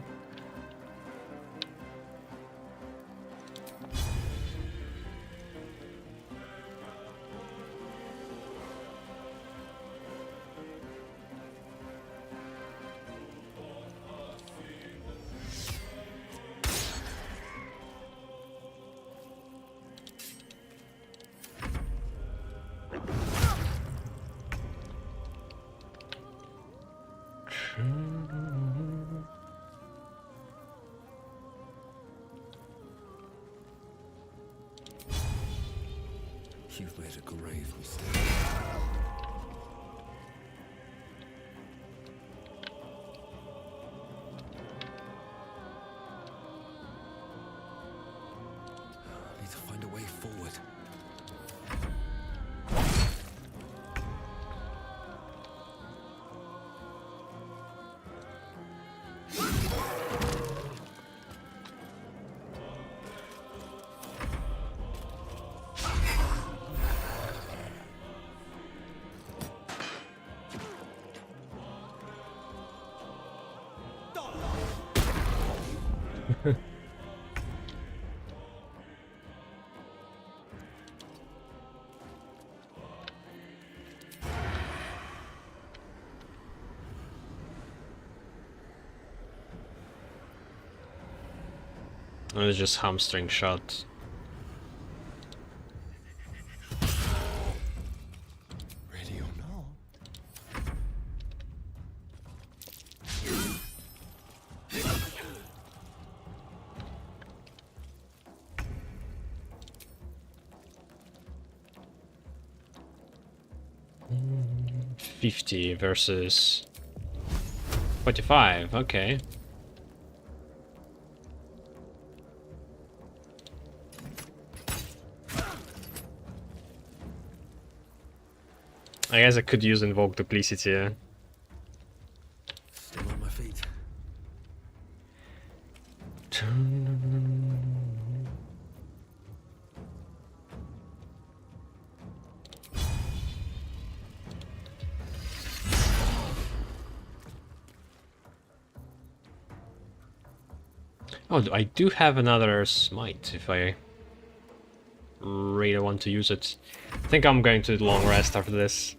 You've made a grave mistake. I need to find a way forward. It was just hamstring shot. Ready or not? Mm, 50 versus 45, okay. I guess I could use Invoke Duplicity. Still on my feet. Oh, I do have another smite if I really want to use it. I think I'm going to long rest after this.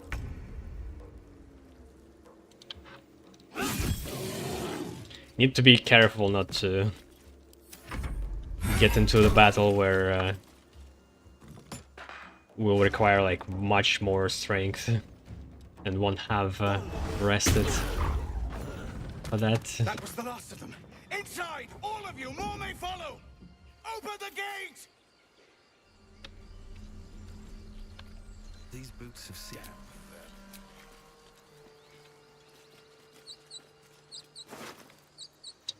Need to be careful not to get into the battle where will require like much more strength and won't have rested for that. That was the last of them. Inside, all of you. More may follow. Open the gate. These boots have seen.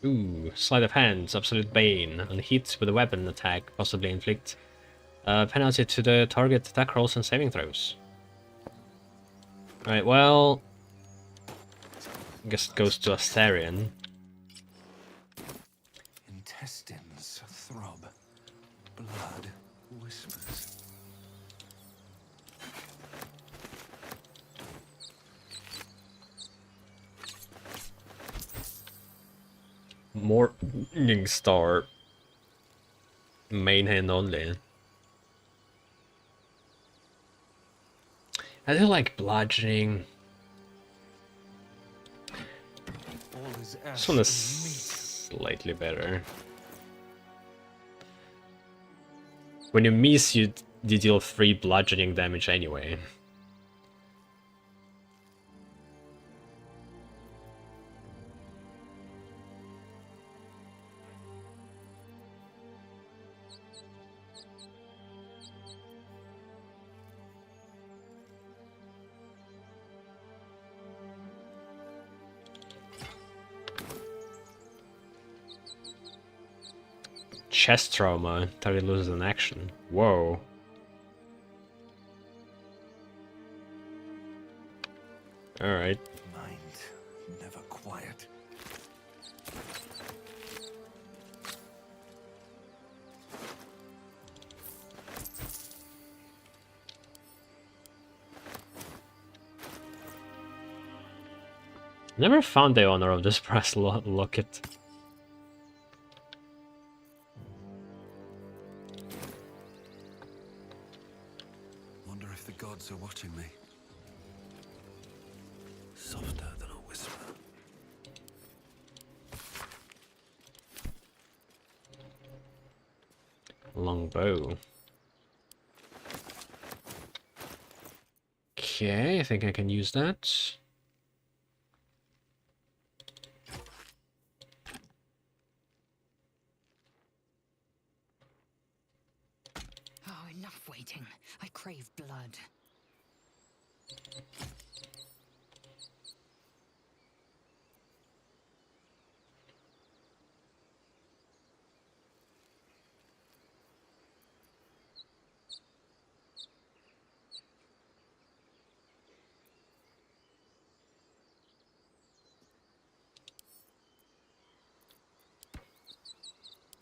Ooh, sleight of hand, absolute bane. On hit with a weapon attack, possibly inflict penalty to the target attack rolls and saving throws. Right, well, I guess it goes to Astarion. Intestines throb. Blood whispers. Morning Star. Main hand only. I do like bludgeoning. All is This one is ash and slightly better. When you miss, you deal 3 bludgeoning damage anyway. Chest trauma, target loses an action. Whoa. Alright. mind never quiet. Never found the owner of this brass locket. Wonder if the gods are watching me. Softer than a whisper. Long bow. Okay, I think I can use that. Oh, enough waiting. I crave blood.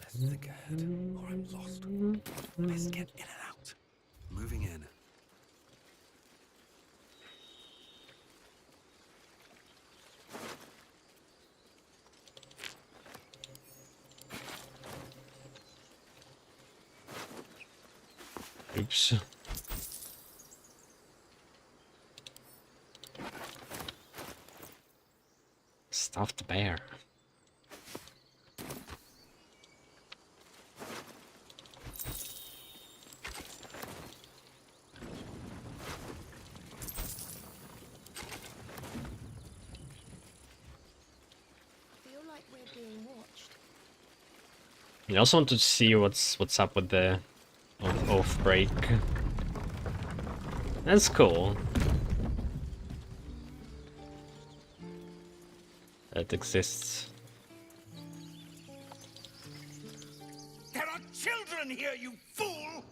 Best think ahead, or I'm lost. Best get in and out. Moving in. Oops. Stuffed bear. I also want to see what's up with the oath break. That's cool. That exists. There are children here, you fool!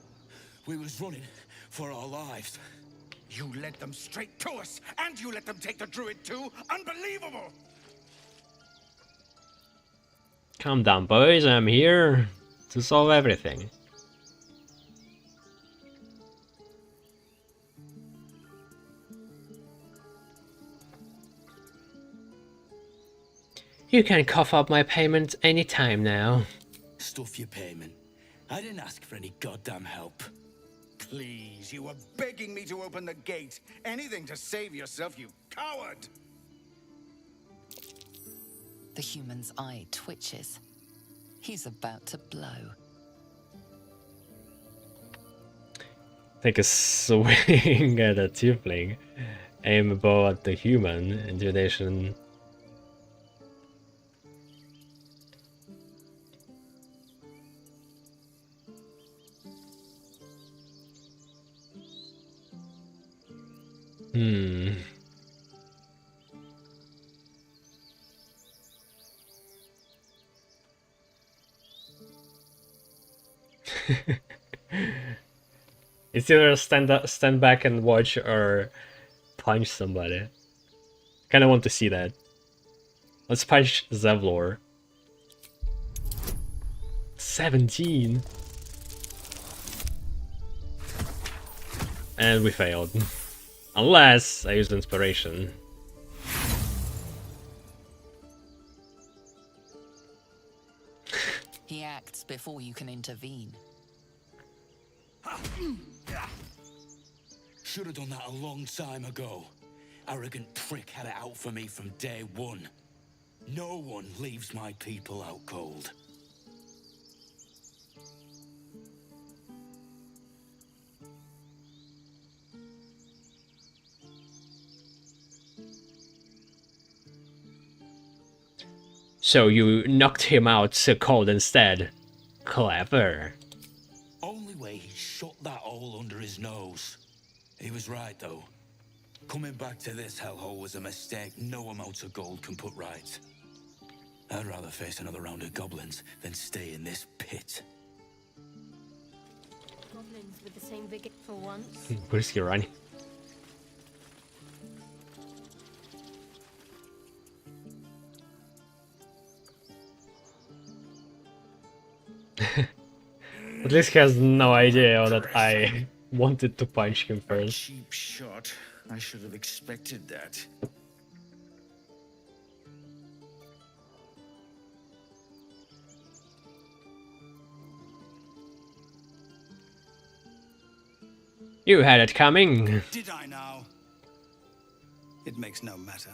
We was running for our lives. You led them straight to us, and you let them take the druid too? Unbelievable! Calm down, boys. I'm here to solve everything. You can cough up my payment anytime now. Stuff your payment. I didn't ask for any goddamn help. Please, you were begging me to open the gate. Anything to save yourself, you coward! The human's eye twitches. He's about to blow. Take a swing at a tiefling. Aim a bow at the human. Intimidation. It's either stand back and watch or punch somebody. Kind of want to see that. Let's punch Zevlor. 17. And we failed. Unless I used inspiration. He acts before you can intervene. Should have done that a long time ago. Arrogant prick had it out for me from day one. No one leaves my people out cold. So you knocked him out so cold instead. Clever. Only way he shot that hole under his nose. He was right, though. Coming back to this hellhole was a mistake no amount of gold can put right. I'd rather face another round of goblins than stay in this pit. Goblins with the same vigor for once. Where's he running? At least he has no idea that I wanted to punch him first. Cheap shot. I should have expected that. You had it coming. Did I now? It makes no matter.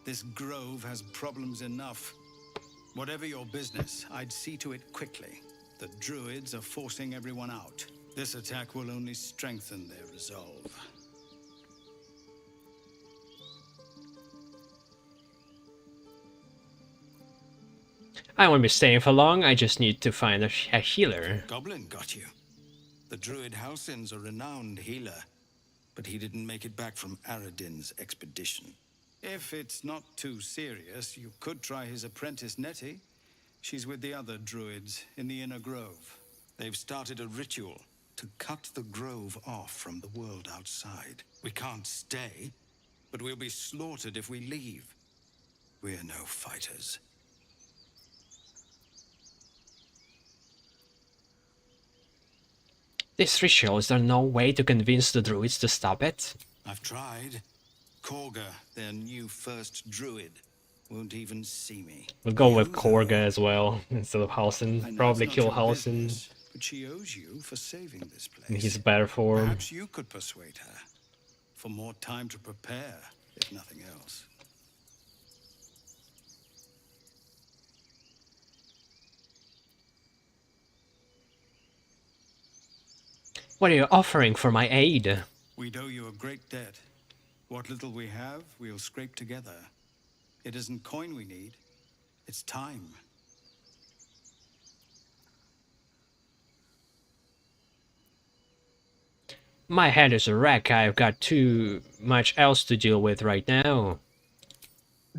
This grove has problems enough. Whatever your business, I'd see to it quickly. The druids are forcing everyone out. This attack will only strengthen their resolve. I won't be staying for long. I just need to find a healer. Goblin got you. The druid Halsin's a renowned healer, but he didn't make it back from Aradin's expedition. If it's not too serious, you could try his apprentice Nettie. She's with the other druids in the inner grove. They've started a ritual to cut the grove off from the world outside. We can't stay, but we'll be slaughtered if we leave. We're no fighters. This ritual, is there no way to convince the druids to stop it? I've tried. Korga, their new first druid, won't even see me. We'll go with Korga as well, instead of I Halsin. know Probably it's not kill your Halsin. business, but she owes you for saving this place. In his better form. Perhaps you could persuade her. For more time to prepare, if nothing else. What are you offering for my aid? We owe you a great debt. What little we have, we'll scrape together. It isn't coin we need, it's time. My head is a wreck. I've got too much else to deal with right now.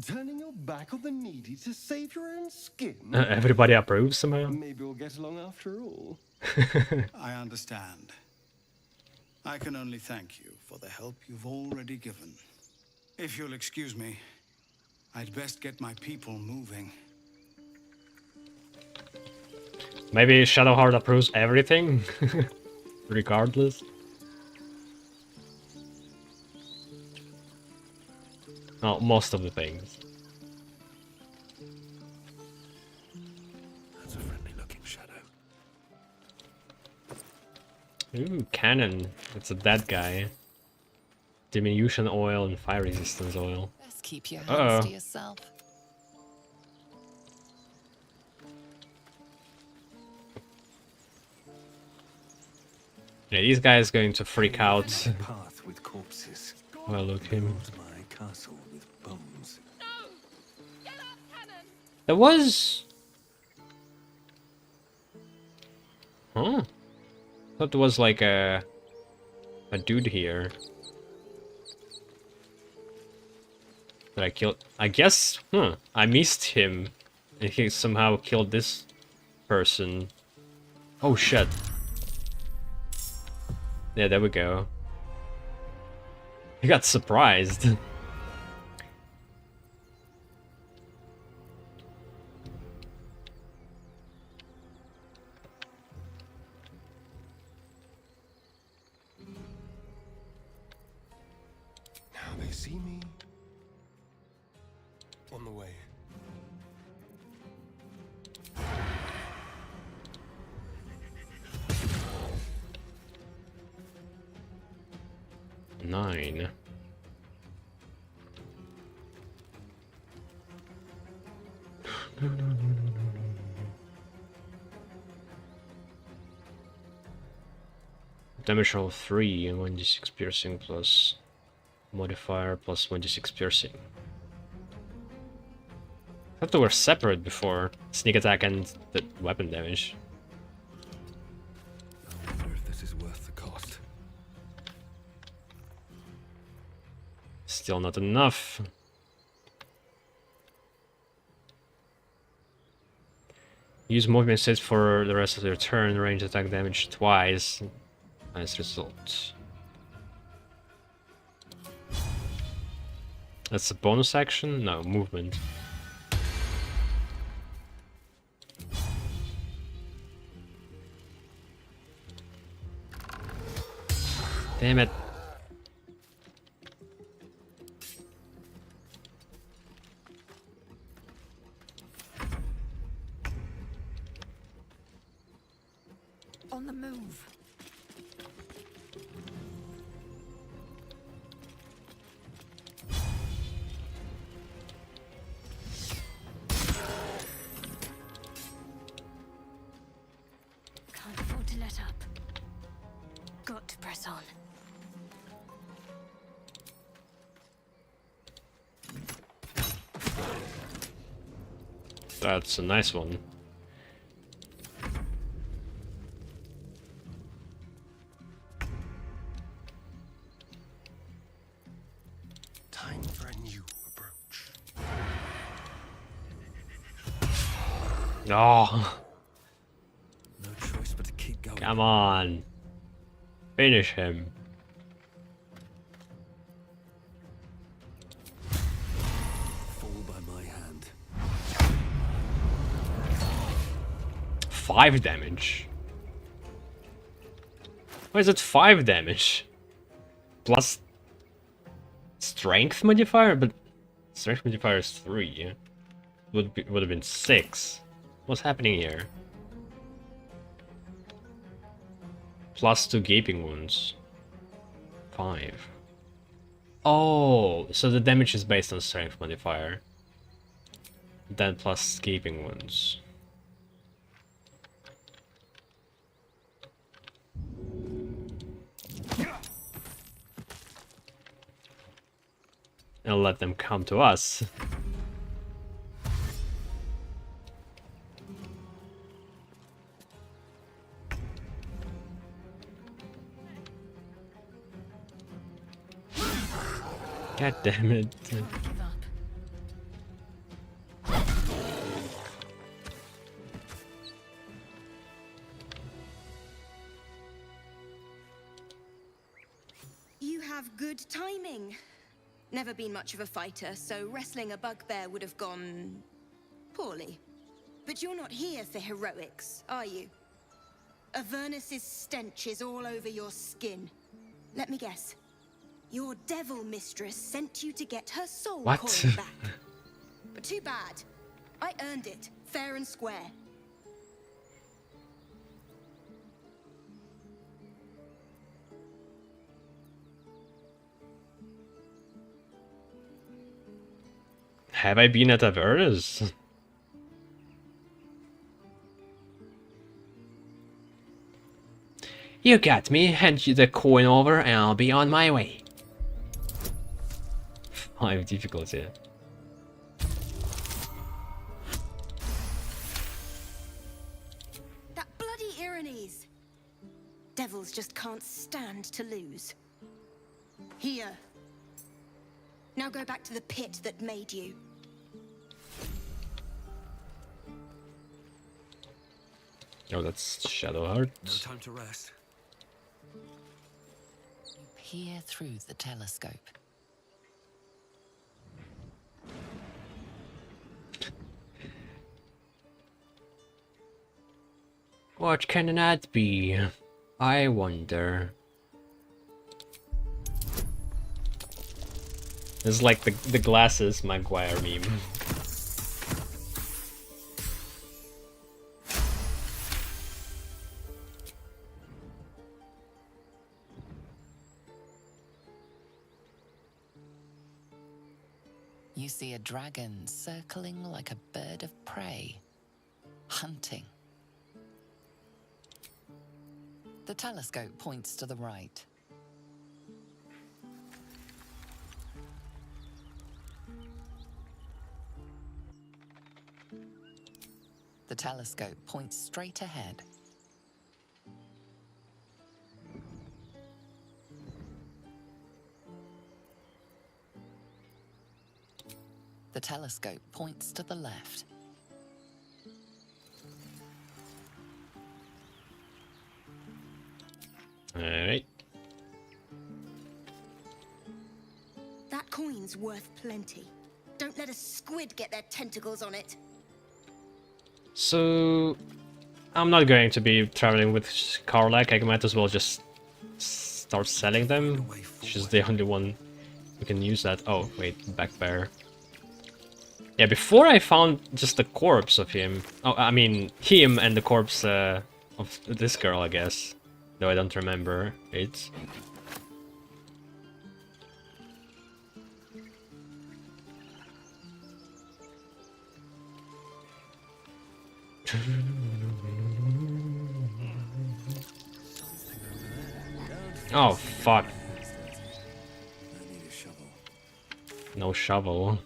Turning your back on the needy to save your own skin? Everybody approves somehow. Maybe we'll get along after all. I understand. I can only thank you for the help you've already given. If you'll excuse me, I'd best get my people moving. Maybe Shadowheart approves everything, regardless. Well, most of the things. That's a friendly-looking shadow. Ooh, cannon. It's a dead guy. Diminution oil and fire resistance oil. Best keep your hands to Uh-oh. yourself. Yeah, these guys going to freak out. Path with corpses. Well, look him. Build my castle with bones. There was... Huh? Thought there was like a dude here. That I killed. I guess, I missed him. And he somehow killed this person. Oh shit. Yeah, there we go. He got surprised. Now they see me. On the way. Nine. Damage roll 3 and 1d6 piercing plus modifier plus 1d6 piercing. I thought they were separate before. Sneak attack and the weapon damage. I wonder if this is worth the cost. Still not enough. Use movement sets for the rest of your turn. Range attack damage twice. Nice result. That's a bonus action? No, movement. Damn it. On the move. Can't afford to let up. Got to press on. That's a nice one. Time for a new approach. Oh, No choice but to keep going. come on. Finish him. Fall by my hand. 5 damage. Why is it 5 damage? Plus strength modifier? But strength modifier is 3. Would have been 6. What's happening here? Plus 2 gaping wounds. 5. Oh, so the damage is based on strength modifier. Then plus gaping wounds. And let them come to us. God damn it. Can't give up. You have good timing. Never been much of a fighter, so wrestling a bugbear would have gone poorly. But you're not here for heroics, are you? Avernus's stench is all over your skin. Let me guess. Your devil mistress sent you to get her soul What? coin back. But too bad. I earned it, fair and square. Have I been at Avernus? You got me. Hand you the coin over and I'll be on my way. 5 difficulty. That bloody Irenes. Devils just can't stand to lose. Here. Now go back to the pit that made you. Oh, that's Shadowheart. No time to rest. You peer through the telescope. What can that be? I wonder. It's like the glasses Maguire meme. You see a dragon circling like a bird of prey, hunting. The telescope points to the right. The telescope points straight ahead. The telescope points to the left. Alright. That coin's worth plenty. Don't let a squid get their tentacles on it. So I'm not going to be traveling with Karlak. I might as well just start selling them. She's the only one who can use that. Oh, wait, back bear. Yeah, before I found just the corpse of him. Oh, I mean, him and the corpse of this girl, I guess. Though I don't remember it. Oh, fuck. I need a shovel. No shovel.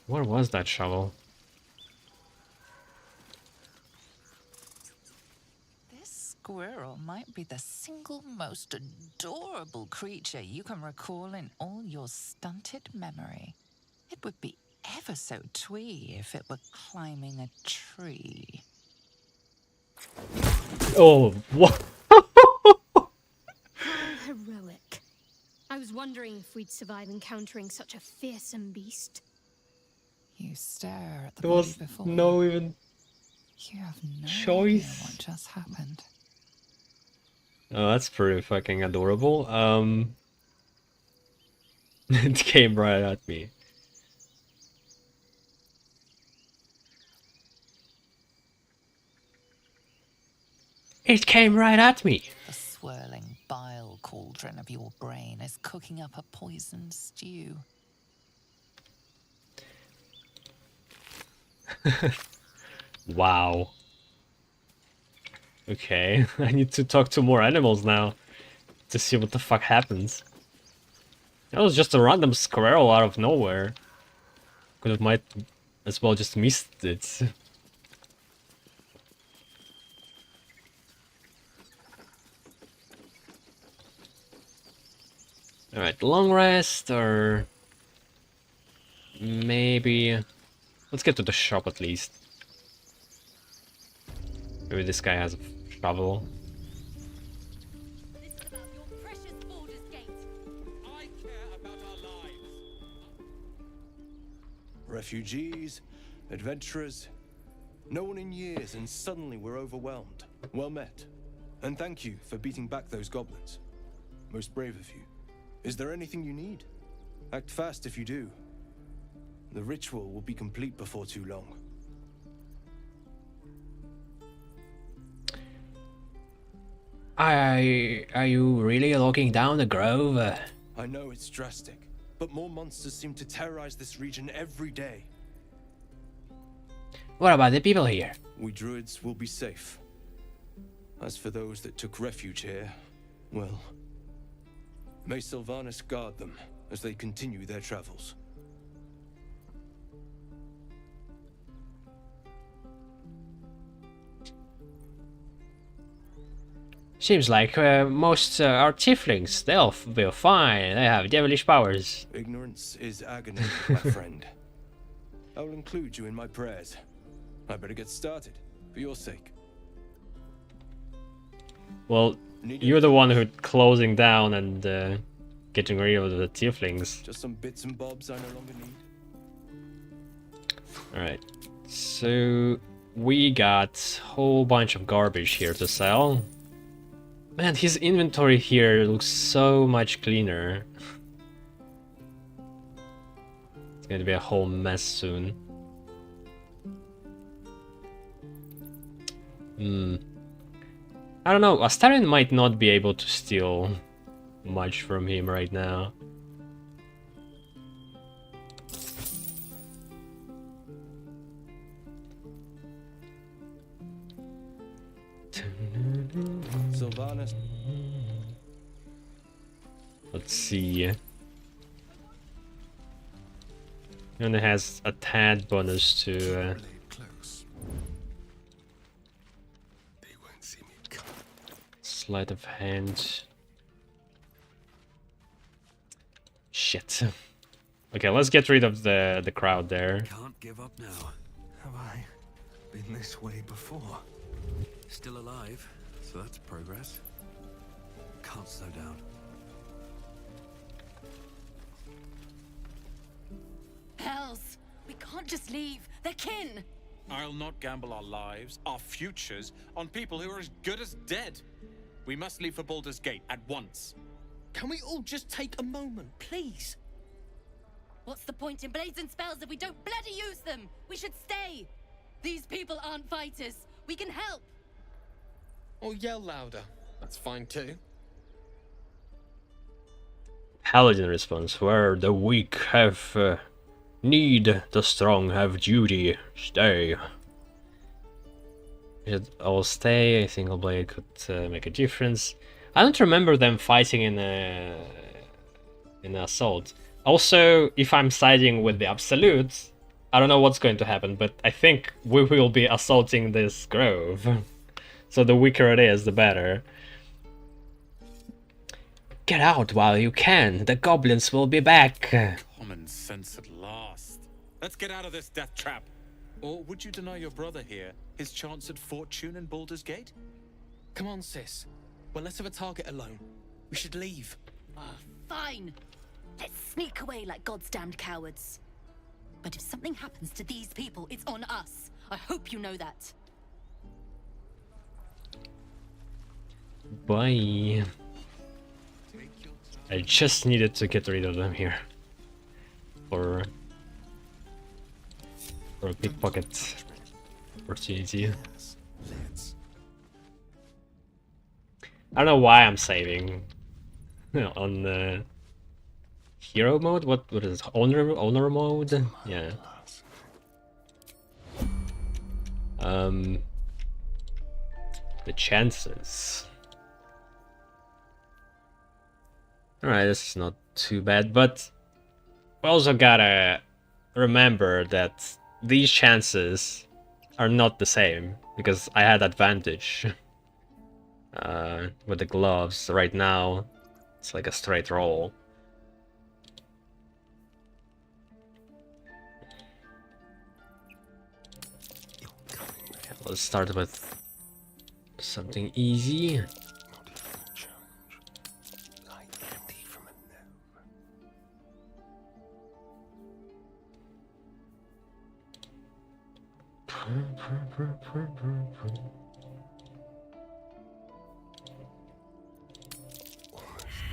Where was that shovel? This squirrel might be the single most adorable creature you can recall in all your stunted memory. It would be ever so twee if it were climbing a tree. Oh, what? Heroic. I was wondering if we'd survive encountering such a fearsome beast. You stare at the There body was before no you. even You have no choice. idea what just happened. Oh, that's pretty fucking adorable. It came right at me. It came right at me. The swirling bile cauldron of your brain is cooking up a poison stew. Wow. Okay, I need to talk to more animals now to see what the fuck happens. That was just a random squirrel out of nowhere. Could have might as well just missed it. Alright, long rest or maybe let's get to the shop at least. Maybe this guy has a shovel. This is about your precious Baldur's Gate. I care about our lives. Refugees, adventurers, no one in years, and suddenly we're overwhelmed. Well met. And thank you for beating back those goblins. Most brave of you. Is there anything you need? Act fast if you do. The ritual will be complete before too long. Are you really looking down the grove? I know it's drastic, but more monsters seem to terrorize this region every day. What about the people here? We druids will be safe. As for those that took refuge here, well, may Sylvanas guard them as they continue their travels. Seems like most are tieflings. They'll be fine. They have devilish powers. Ignorance is agony, my friend. I will include you in my prayers. I better get started, for your sake. Well, you're the one who's closing down and getting rid of the tieflings. Just some bits and bobs I no longer need. Alright, so we got a whole bunch of garbage here to sell. Man, his inventory here looks so much cleaner. It's gonna be a whole mess soon. I don't know, Astarion might not be able to steal much from him right now. Sylvanas. Let's see. He only has a tad bonus to sleight of hand. Shit. Okay, let's get rid of the crowd there. Can't give up now. Have I been this way before? Still alive, so that's progress. Can't slow down. Hells! We can't just leave. They're kin! I'll not gamble our lives, our futures, on people who are as good as dead. We must leave for Baldur's Gate at once. Can we all just take a moment, please? What's the point in blades and spells if we don't bloody use them? We should stay! These people aren't fighters. We can help! Or yell louder. That's fine too. Paladin response, where the weak have need, the strong have duty. Stay. I will stay. A single blade could make a difference. I don't remember them fighting in an assault. Also, if I'm siding with the absolute, I don't know what's going to happen, but I think we will be assaulting this grove. So the weaker it is, the better. Get out while you can. The goblins will be back. Common sense at last. Let's get out of this death trap. Or would you deny your brother here his chance at fortune in Baldur's Gate? Come on, sis. We're less of a target alone. We should leave. Fine! Let's sneak away like God's damned cowards. But if something happens to these people, it's on us. I hope you know that. Bye. I just needed to get rid of them here. For a pickpocket opportunity. I don't know why I'm saving on hero mode. What is it? Owner mode? Yeah. The chances. Alright, this is not too bad, but we also gotta remember that these chances are not the same, because I had advantage with the gloves. Right now, it's like a straight roll. Okay, let's start with something easy.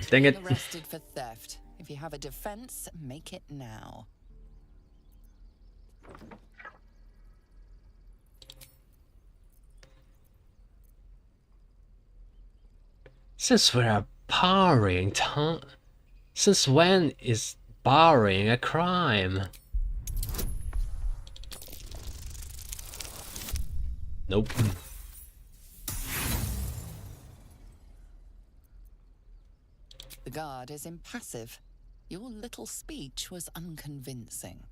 Dang it. Arrested for theft. If you have a defense, make it now. Since we're borrowing time, since when is borrowing a crime? Nope. The guard is impassive. Your little speech was unconvincing.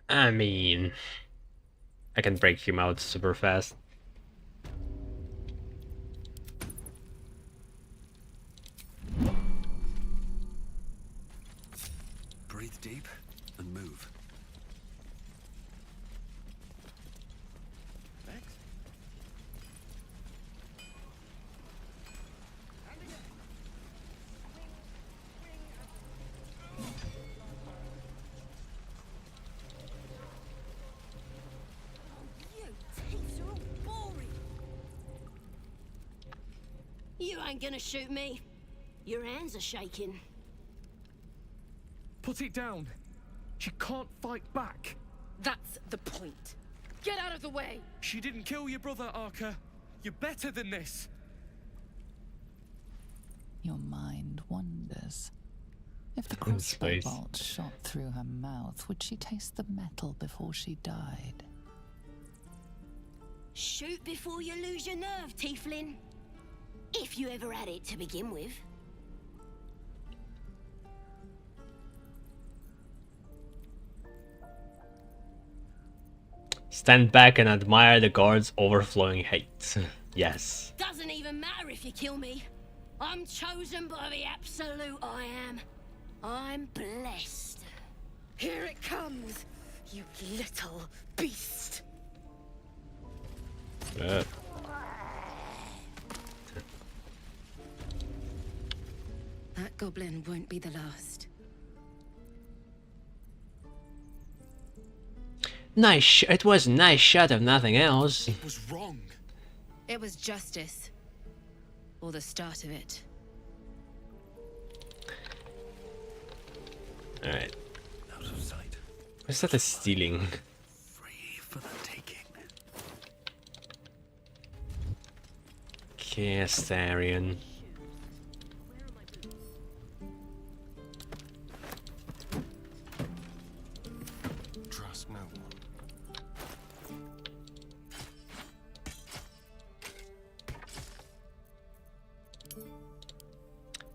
I mean, I can break him out super fast. Breathe deep and move. You ain't gonna shoot me. Your hands are shaking. Put it down. She can't fight back. That's the point. Get out of the way! She didn't kill your brother, Arca. You're better than this. Your mind wanders. If the crossbow space. bolt shot through her mouth, would she taste the metal before she died? Shoot before you lose your nerve, Tiefling. If you ever had it to begin with. Stand back and admire the guard's overflowing hate. Yes. Doesn't even matter if you kill me. I'm chosen by the absolute I am. I'm blessed. Here it comes, you little beast. That goblin won't be the last. Nice. It was a nice shot of nothing else. It was wrong. It was justice. Or the start of it. Alright. Out of sight. What's that a stealing? Free for the taking. Okay, Astarion. Trust no one.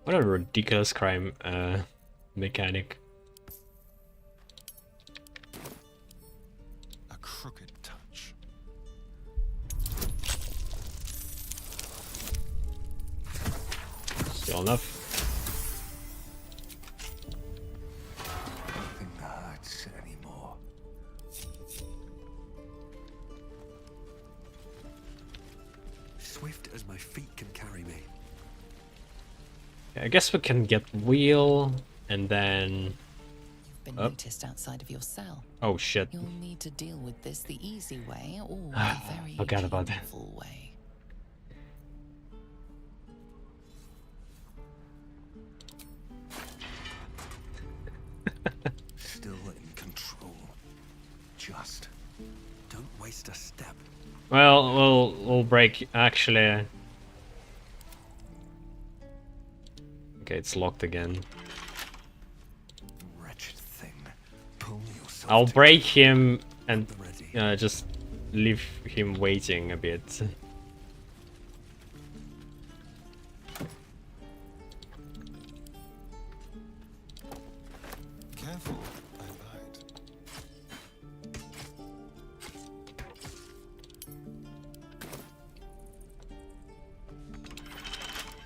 What a ridiculous crime mechanic. A crooked touch. Still enough. Nothing hurts anymore. Swift as my feet can carry me. I guess we can get wheel and then. Been noticed outside of your cell. Oh shit! You'll need to deal with this the easy way or the very Forgot about that. painful way. Still in control. Just don't waste a step. Well, we'll break. Actually, okay, it's locked again. Wretched thing. Pull yourself. I'll break him and just leave him waiting a bit. Careful, I lied.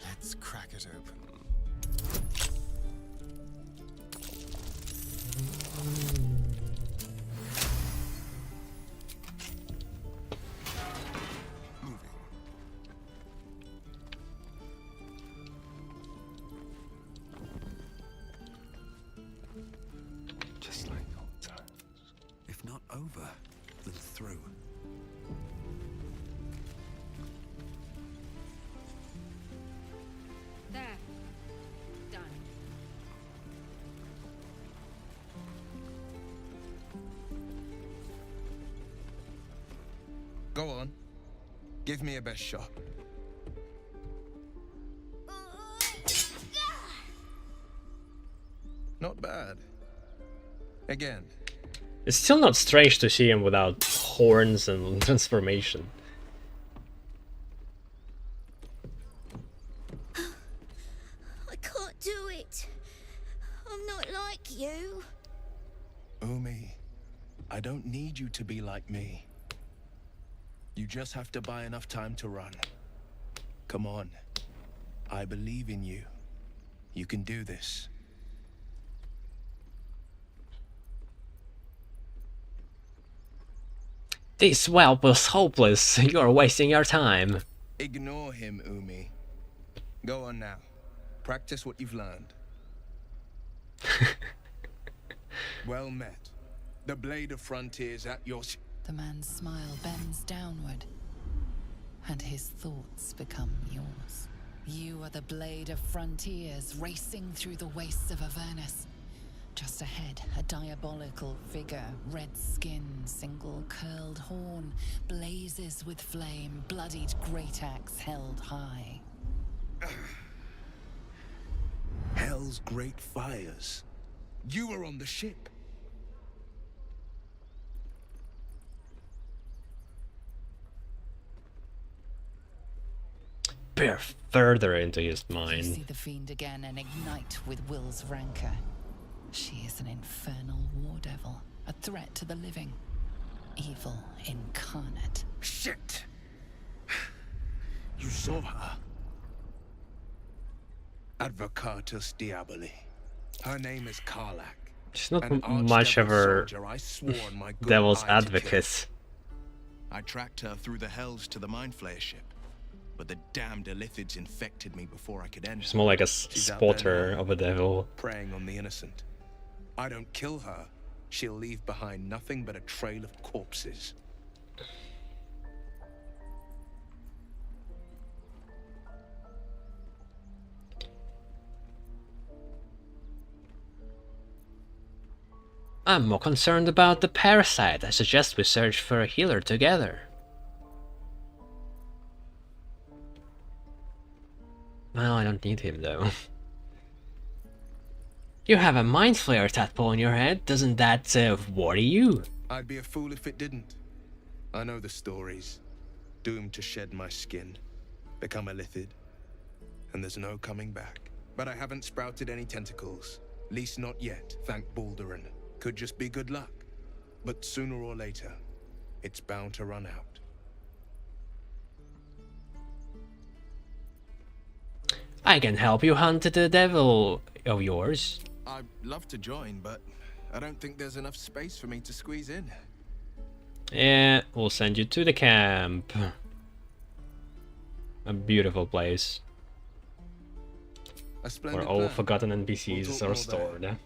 Let's crack it open. Just like old times. If not over, then through. There. Done. Go on. Give me a best shot. Not bad. Again. It's still not strange to see him without horns and transformation. I can't do it. I'm not like you. Umi, I don't need you to be like me. You just have to buy enough time to run. Come on. I believe in you. You can do this. This whelp was hopeless. You're wasting your time. Ignore him, Umi. Go on now. Practice what you've learned. Well met. The blade of frontiers at your... The man's smile bends downward, and his thoughts become yours. You are the blade of frontiers racing through the wastes of Avernus. Just ahead, a diabolical figure, red skin, single curled horn, blazes with flame, bloodied great axe held high. Hell's great fires. You were on the ship. Peer further into his You mind. see the fiend again and ignite with Will's rancor. She is an infernal war devil, a threat to the living. Evil incarnate. Shit! You saw her. Advocatus Diaboli. Her name is Karlak. She's not an much of archdevil a soldier I swore on my good devil's eye to kill. advocate. I tracked her through the hells to the Mind Flayer ship, but the damned Illithids infected me before I could enter. She's more like a She's out there spotter now, of a devil. preying on the innocent. I don't kill her, she'll leave behind nothing but a trail of corpses. I'm more concerned about the parasite. I suggest we search for a healer together. Well, I don't need him though. You have a Mind Flayer tadpole on your head. Doesn't that worry you? I'd be a fool if it didn't. I know the stories. Doomed to shed my skin, become a Lithid, and there's no coming back. But I haven't sprouted any tentacles. Least not yet, thank Baldur. Could just be good luck. But sooner or later, it's bound to run out. I can help you hunt the devil of yours. I'd love to join, but I don't think there's enough space for me to squeeze in. Yeah, we'll send you to the camp. A beautiful place. A splendid Where all plan. forgotten We'll NPCs talk are more stored.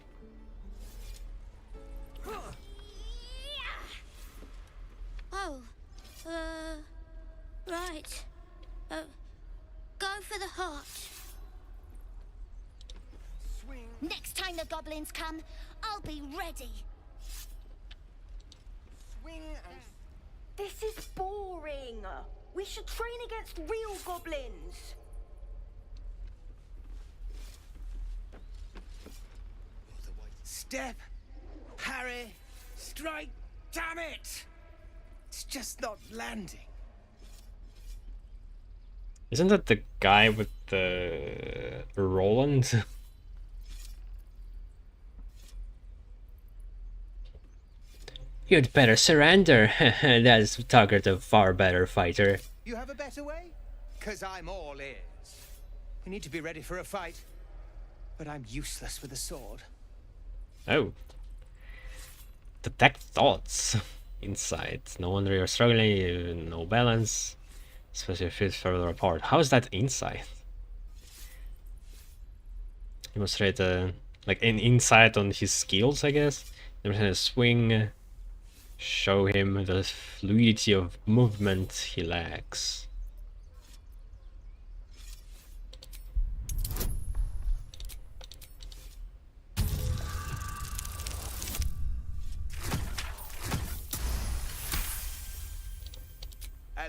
Oh, right. Go for the heart. Next time the goblins come, I'll be ready. Swing and... This is boring. We should train against real goblins. Step, parry, strike, damn it! It's just not landing. Isn't that the guy with the Roland? You'd better surrender. That's Tuggert, a far better fighter. You have a better way? 'Cause I'm all ears. We need to be ready for a fight. But I'm useless with a sword. Oh. Detect thoughts. Insight. No wonder you're struggling. No balance. Especially if it's further apart. How is that insight? Demonstrate like an insight on his skills, I guess. Demonstrate a swing. Show him the fluidity of movement he lacks.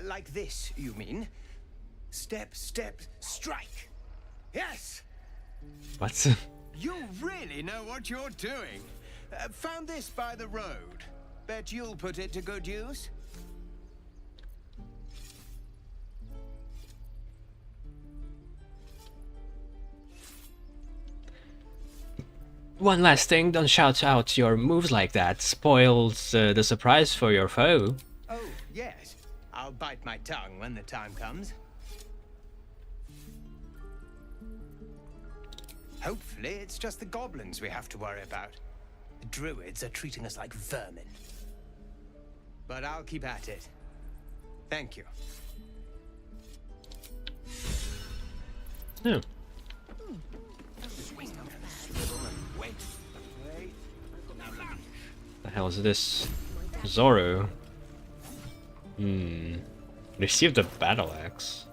Like this, you mean? Step, step, strike. Yes! What? You really know what you're doing. Found this by the road. Bet you'll put it to good use. One last thing, don't shout out your moves like that. Spoils the surprise for your foe. Oh, yes. I'll bite my tongue when the time comes. Hopefully, it's just the goblins we have to worry about. The druids are treating us like vermin. But I'll keep at it. Thank you. Yeah. The hell is this? Zoro. Receive the battle axe.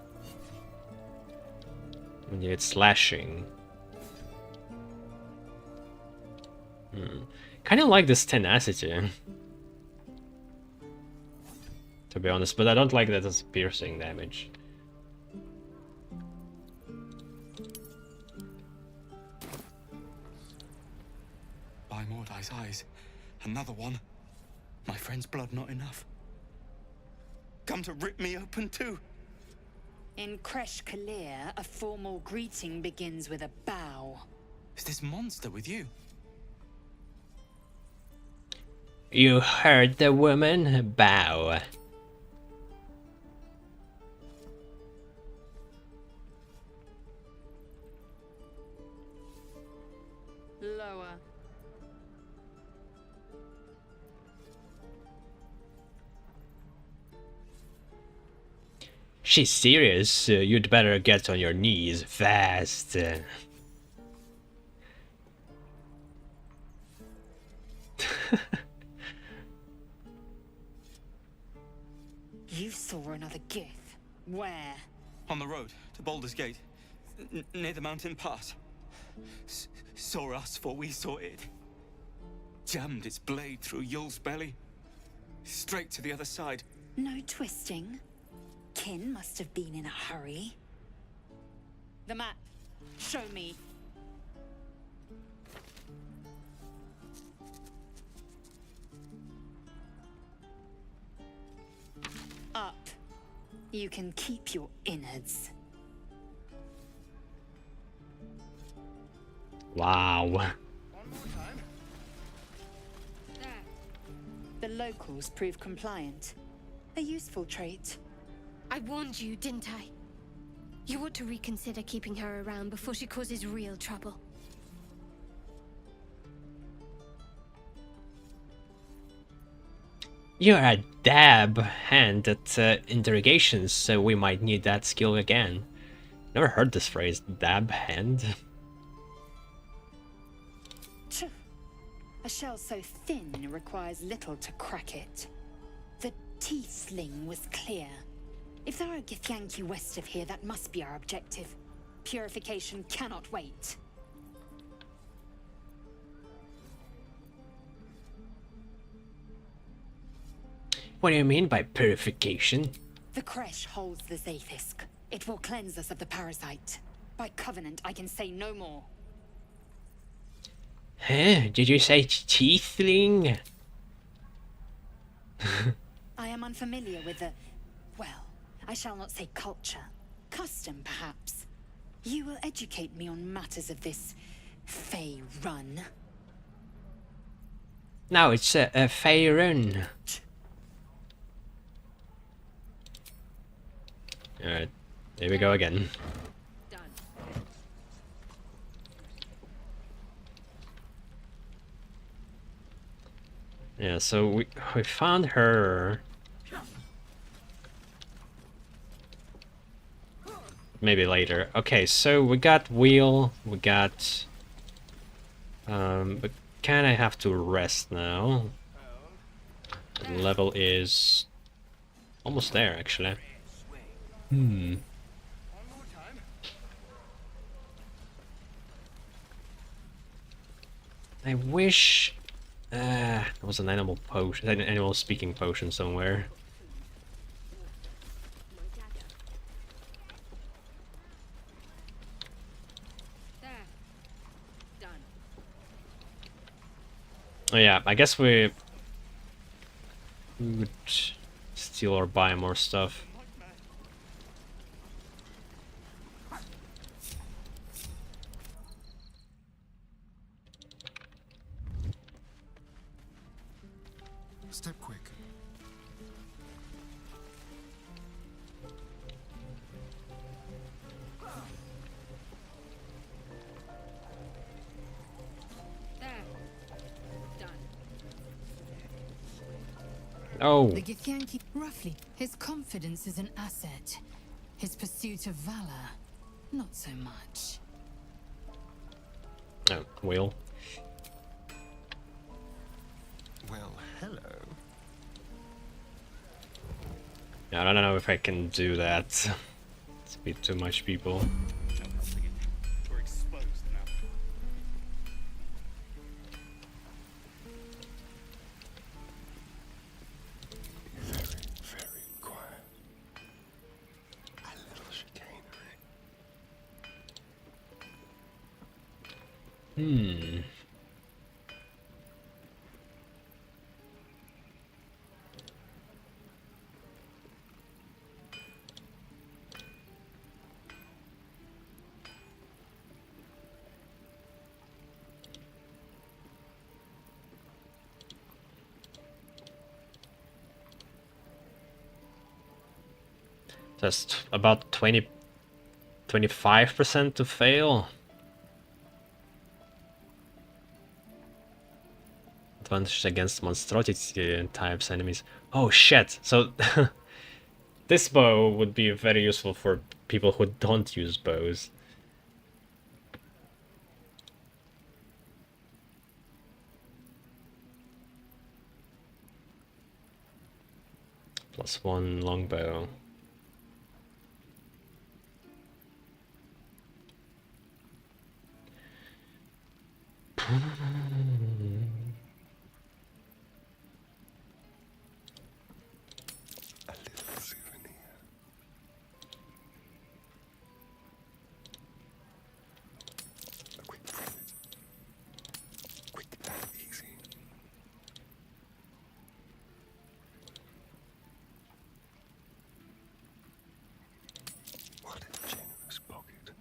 Yeah, it's slashing. Kind of like this tenacity, to be honest, but I don't like that as piercing damage. By Mordai's eyes, another one. My friend's blood not enough. Come to rip me open too. In Kresh Kalir, a formal greeting begins with a bow. Is this monster with you? You heard the woman. Bow. Lower. She's serious. You'd better get on your knees fast. You saw another gith. Where? On the road to Baldur's Gate, near the mountain pass. Saw us, for we saw it. Jammed its blade through Yul's belly, straight to the other side. No twisting. Kin must have been in a hurry. The map. Show me. Up. You can keep your innards. Wow. The locals prove compliant. A useful trait. I warned you, didn't I? You ought to reconsider keeping her around before she causes real trouble. You're a dab hand at interrogations, so we might need that skill again. Never heard this phrase, dab hand. A shell so thin it requires little to crack it. The tiefling was clear. If there are Githyanki west of here, that must be our objective. Purification cannot wait. What do you mean by purification? The Kresh holds the Zaithisk. It will cleanse us of the parasite. By covenant, I can say no more. Huh? Did you say tiefling? I am unfamiliar with the... well, I shall not say culture. Custom, perhaps. You will educate me on matters of this... Fey run. Now it's a Fey run. Alright, here we go again. Yeah, so we found her. Maybe later. Okay, so we got wheel, we got but kinda have to rest now. The level is almost there actually. I wish there was an animal potion, an animal speaking potion somewhere. Oh yeah, I guess we would steal or buy more stuff. Step quick. Oh. The Githyanki, roughly, his confidence is an asset. His pursuit of valor, not so much. Oh, wheel. Well, hello. Yeah, I don't know if I can do that. It's a bit too much people. We're exposed now. Very quiet. A little chicanery. Just about 25% to fail. Advantage against monstrosity types enemies. Oh shit! So this bow would be very useful for people who don't use bows. +1 longbow. A little souvenir. A quick profit. Quick and easy. What a generous pocket.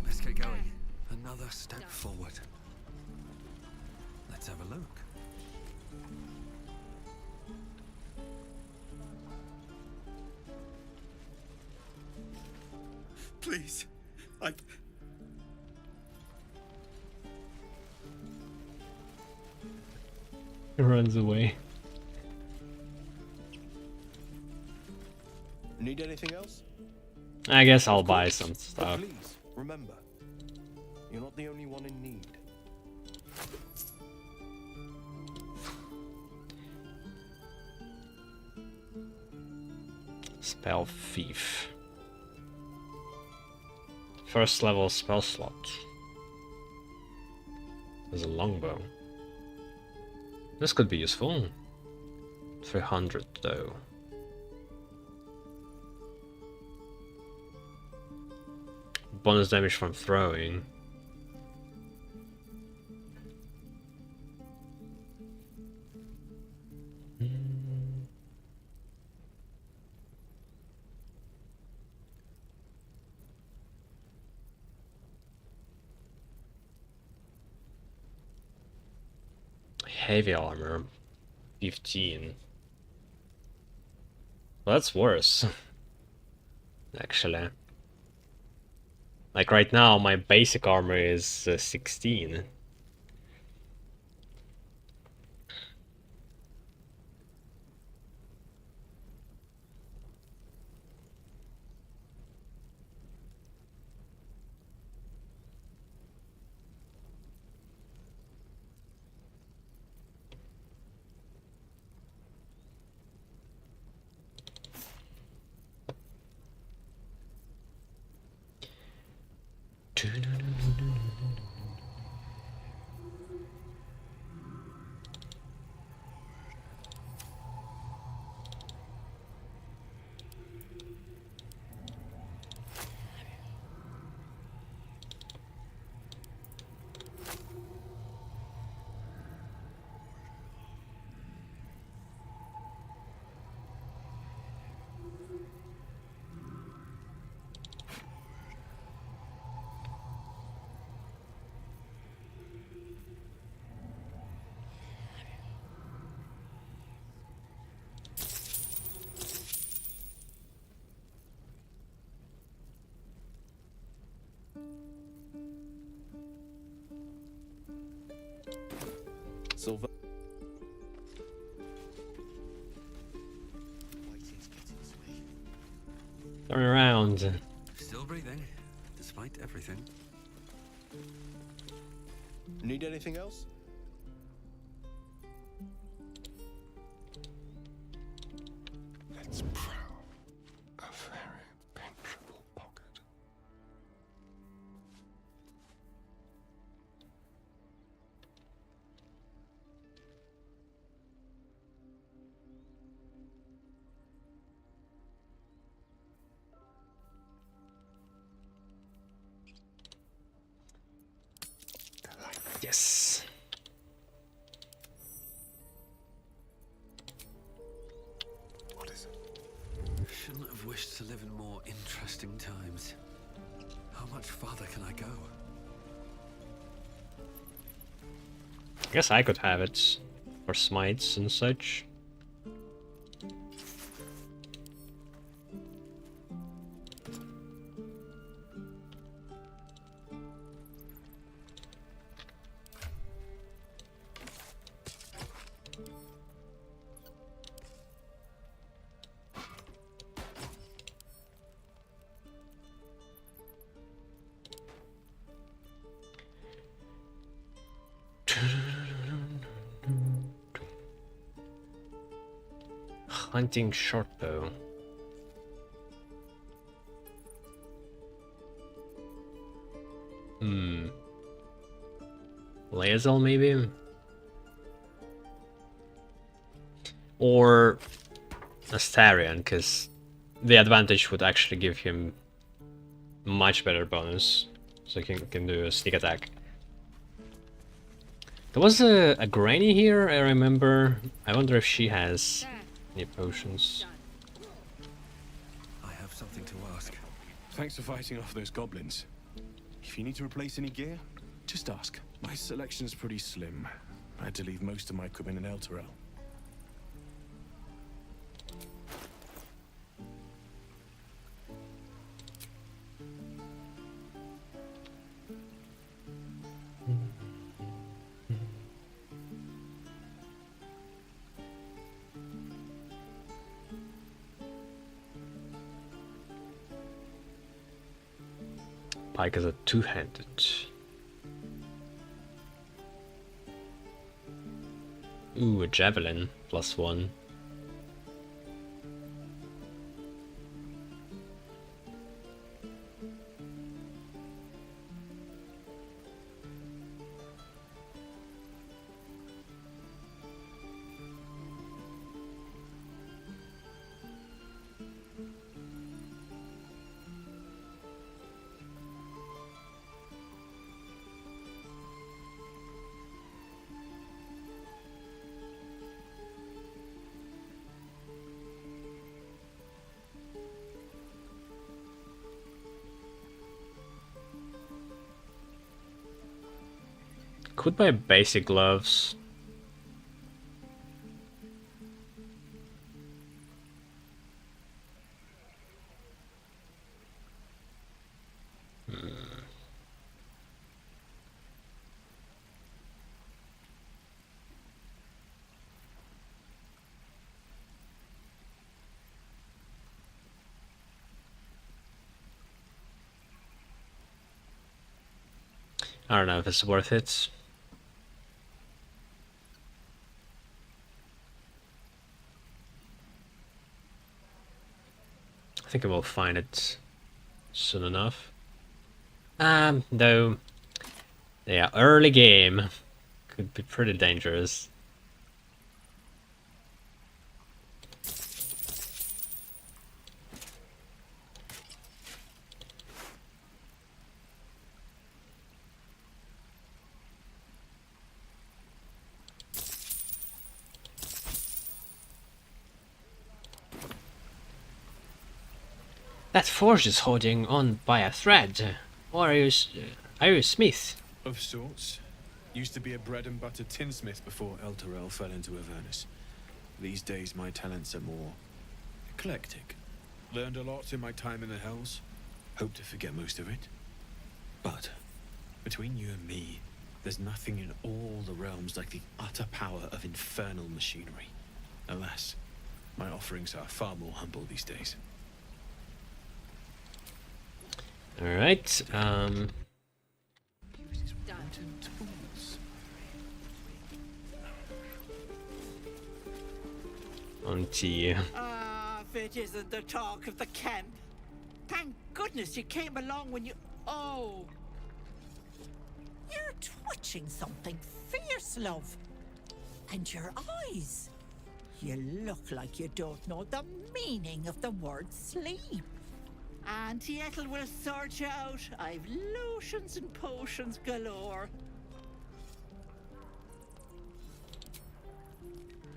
Let's get going. Another step forward. Let's have a look. Please, He runs away. Need anything else? I guess I'll buy some But stuff. please, remember, you're not the only one in need. Spell Thief. First level spell slot. There's a longbow. This could be useful. 300 though. Bonus damage from throwing. heavy armor. 15. Well, that's worse. Actually. Like right now, my basic armor is 16. Silver. Turn around. Still breathing, despite everything. Need anything else? Let's prowl a very penetrable pocket. Yes. What is it? Shouldn't have wished to live in more interesting times. How much farther can I go? Guess I could have it for smites and such. Hunting shortbow. Laezel maybe? Or Astarion, because the advantage would actually give him much better bonus. So he can do a sneak attack. There was a granny here, I remember. I wonder if she has any potions. I have something to ask. Thanks for fighting off those goblins. If you need to replace any gear, just ask. My selection's pretty slim. I had to leave most of my equipment in Elturel. Pike is a two-handed. Ooh, a javelin, +1. Could buy basic gloves. I don't know if it's worth it. I think I will find it soon enough. Though, yeah, early game could be pretty dangerous. That forge is holding on by a thread. Or are you a smith? Of sorts. Used to be a bread and butter tinsmith before El Terrell fell into Avernus. These days my talents are more eclectic. Learned a lot in my time in the Hells. Hope to forget most of it. But between you and me, there's nothing in all the realms like the utter power of infernal machinery. Alas, my offerings are far more humble these days. Alright, on to you. Ah, if it isn't the talk of the camp. Thank goodness you came along when you... Oh. You're twitching something fierce, love. And your eyes. You look like you don't know the meaning of the word sleep. Auntie Ethel will sort you out. I've lotions and potions galore.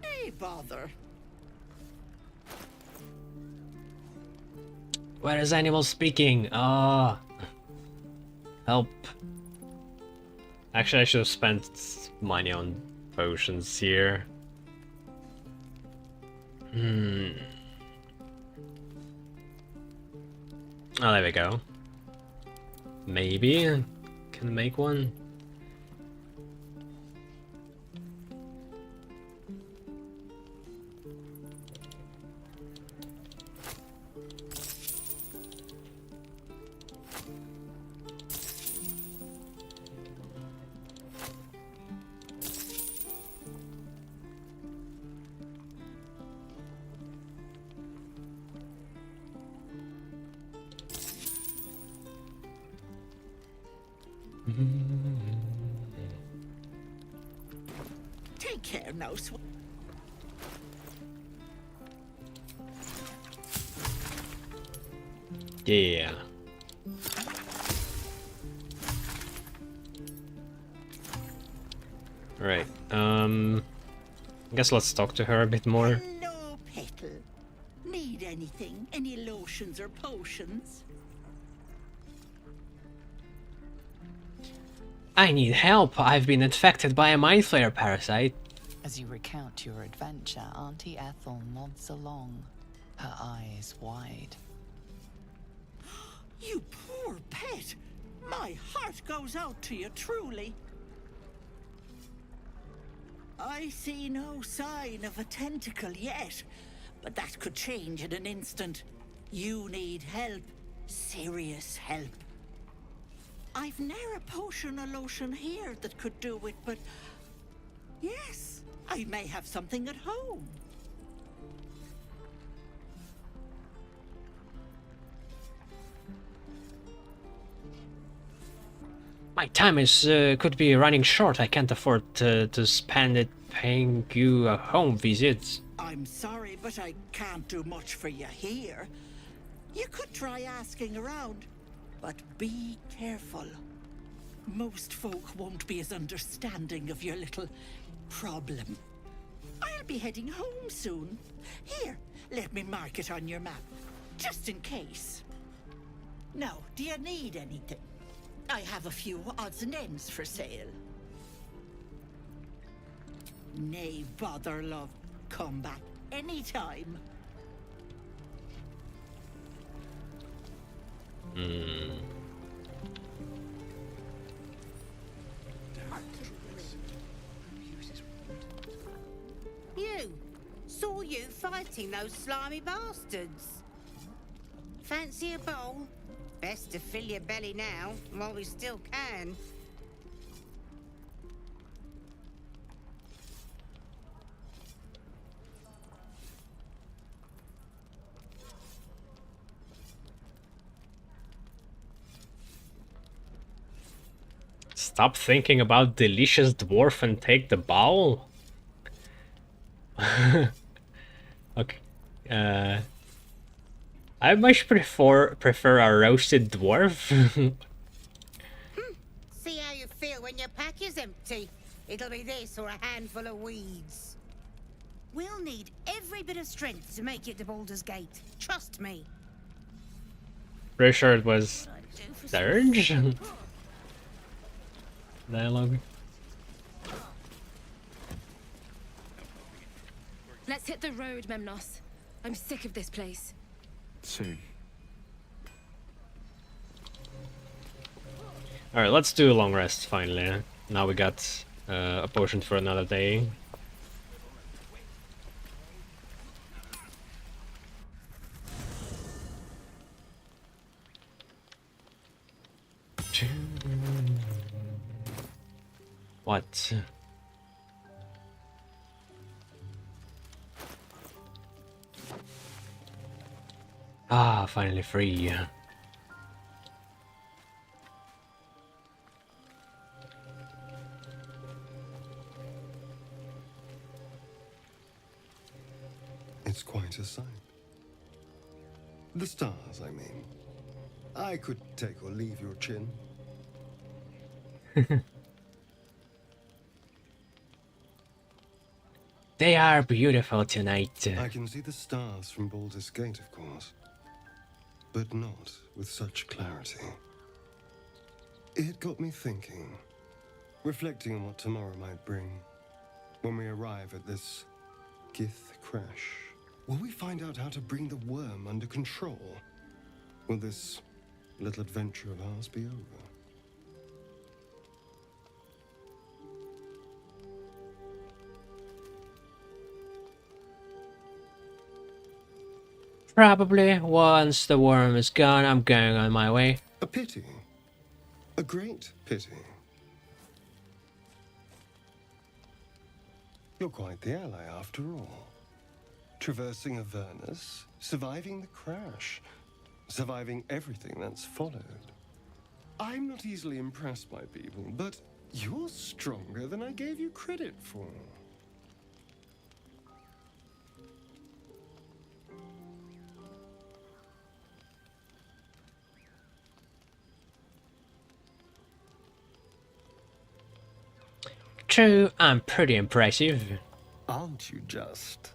Nay, bother. Where is animal speaking? Ah, help. Actually, I should have spent money on potions here. Oh, there we go. Maybe I can make one. Take care now, Yeah. Right. I guess let's talk to her a bit more. Hello, Petal. Need anything? Any lotions or potions? I need help. I've been infected by a mind flayer parasite. As you recount your adventure, Auntie Ethel nods along, her eyes wide. You poor pet! My heart goes out to you, truly. I see no sign of a tentacle yet, but that could change in an instant. You need help. Serious help. I've ne'er a potion or lotion here that could do it, but... yes, I may have something at home. My time is could be running short. I can't afford to spend it paying you a home visit. I'm sorry, but I can't do much for you here. You could try asking around, but be careful. Most folk won't be as understanding of your little problem. I'll be heading home soon. Here, let me mark it on your map, just in case. Now, do you need anything? I have a few odds and ends for sale. Nay, bother, love. Come back anytime. You! Saw you fighting those slimy bastards. Fancy a bowl? Best to fill your belly now, while we still can. Stop thinking about delicious dwarf and take the bowl. Okay. I much prefer a roasted dwarf. See how you feel when your pack is empty. It'll be this or a handful of weeds. We'll need every bit of strength to make it to Baldur's Gate. Trust me. Pretty sure it was Durge? Dialogue. Let's hit the road, Memnos. I'm sick of this place. Soon. Alright, let's do a long rest finally. Now we got a potion for another day. What? Ah, finally free. It's quite a sight. The stars, I mean. I could take or leave your chin. They are beautiful tonight. I can see the stars from Baldur's Gate, of course, but not with such clarity. It got me thinking, reflecting on what tomorrow might bring. When we arrive at this Gith crash, will we find out how to bring the worm under control? Will this little adventure of ours be over? Probably. Once the worm is gone, I'm going on my way. A pity. A great pity. You're quite the ally after all. Traversing Avernus, surviving the crash, surviving everything that's followed. I'm not easily impressed by people, but you're stronger than I gave you credit for. True, I'm pretty impressive. Aren't you just?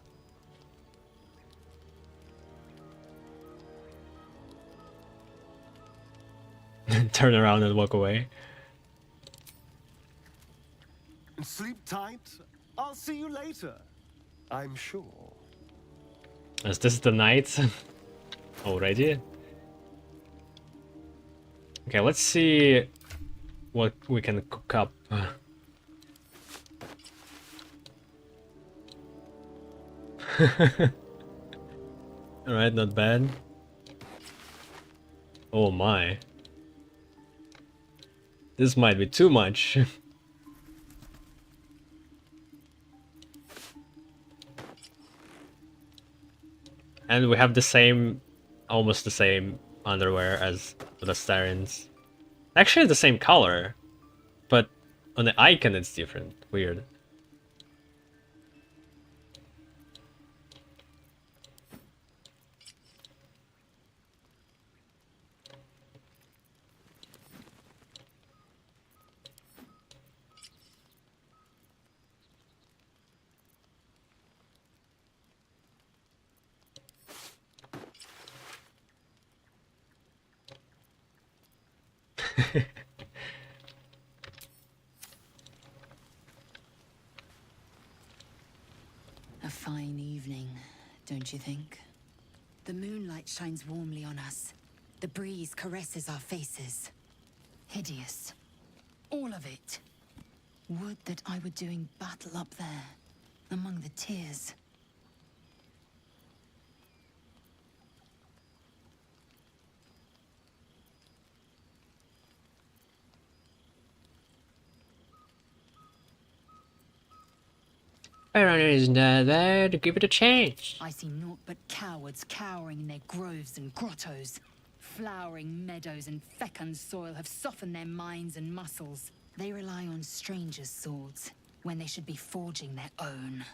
Turn around and walk away. Sleep tight. I'll see you later. I'm sure. Is this the night? Already? Okay, let's see what we can cook up. Alright, not bad. Oh my. This might be too much. And we have the same, almost the same underwear as the Starins. Actually the same color, but on the icon it's different. Weird. A fine evening, don't you think? The moonlight shines warmly on us. The breeze caresses our faces. Hideous. All of it. Would that I were doing battle up there, among the tears. Baron isn't there to give it a chance. I see naught but cowards cowering in their groves and grottos. Flowering meadows and fecund soil have softened their minds and muscles. They rely on strangers' swords when they should be forging their own.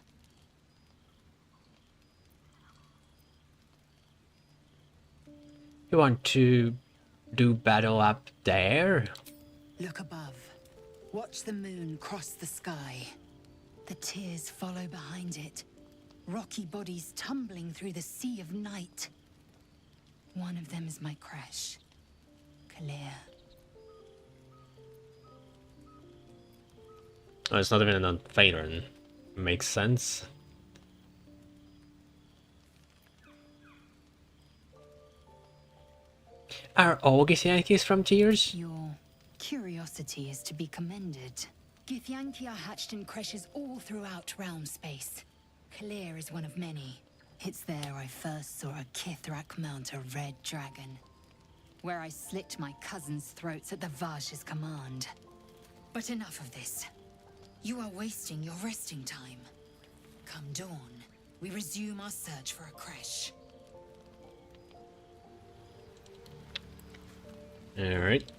You want to do battle up there? Look above. Watch the moon cross the sky. The tears follow behind it. Rocky bodies tumbling through the sea of night. One of them is my crash. Clear. Oh, it's not even on Phaedron. Makes sense. Are all Githyanki's from Tears? Your curiosity is to be commended. Githyanki are hatched in creches all throughout realm space. Clear is one of many. It's there I first saw a Kithrak mount a red dragon, where I slit my cousins' throats at the Vash's command. But enough of this. You are wasting your resting time. Come dawn, we resume our search for a creche. Alright.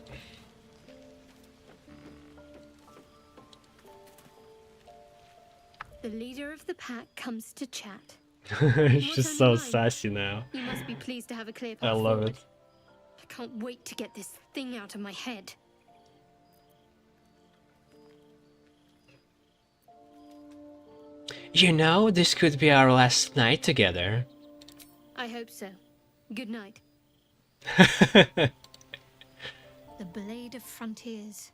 The leader of the pack comes to chat. She's just so sassy now. You must be pleased to have a clear path I love forward. it. I can't wait to get this thing out of my head. You know, this could be our last night together. I hope so. Good night. The Blade of Frontiers.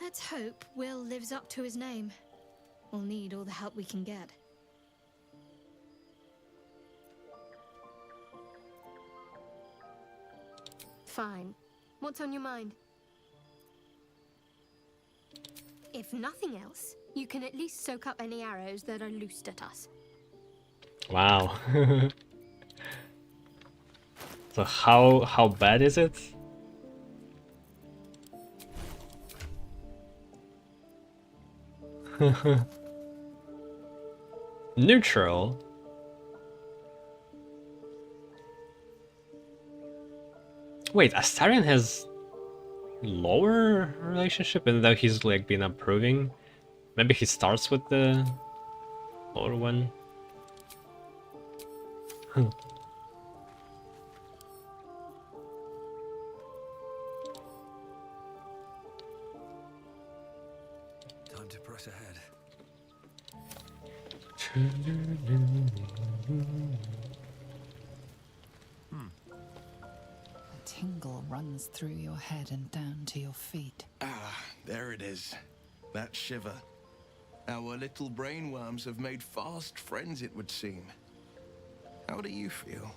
Let's hope Will lives up to his name. We'll need all the help we can get. Fine. What's on your mind? If nothing else, you can at least soak up any arrows that are loosed at us. Wow. So how bad is it? Neutral. Wait, Astarion has lower relationship, even though he's like been improving. Maybe he starts with the lower one. Time to press ahead. A tingle runs through your head and down to your feet. Ah, there it is. That shiver. Our little brainworms have made fast friends, it would seem. How do you feel?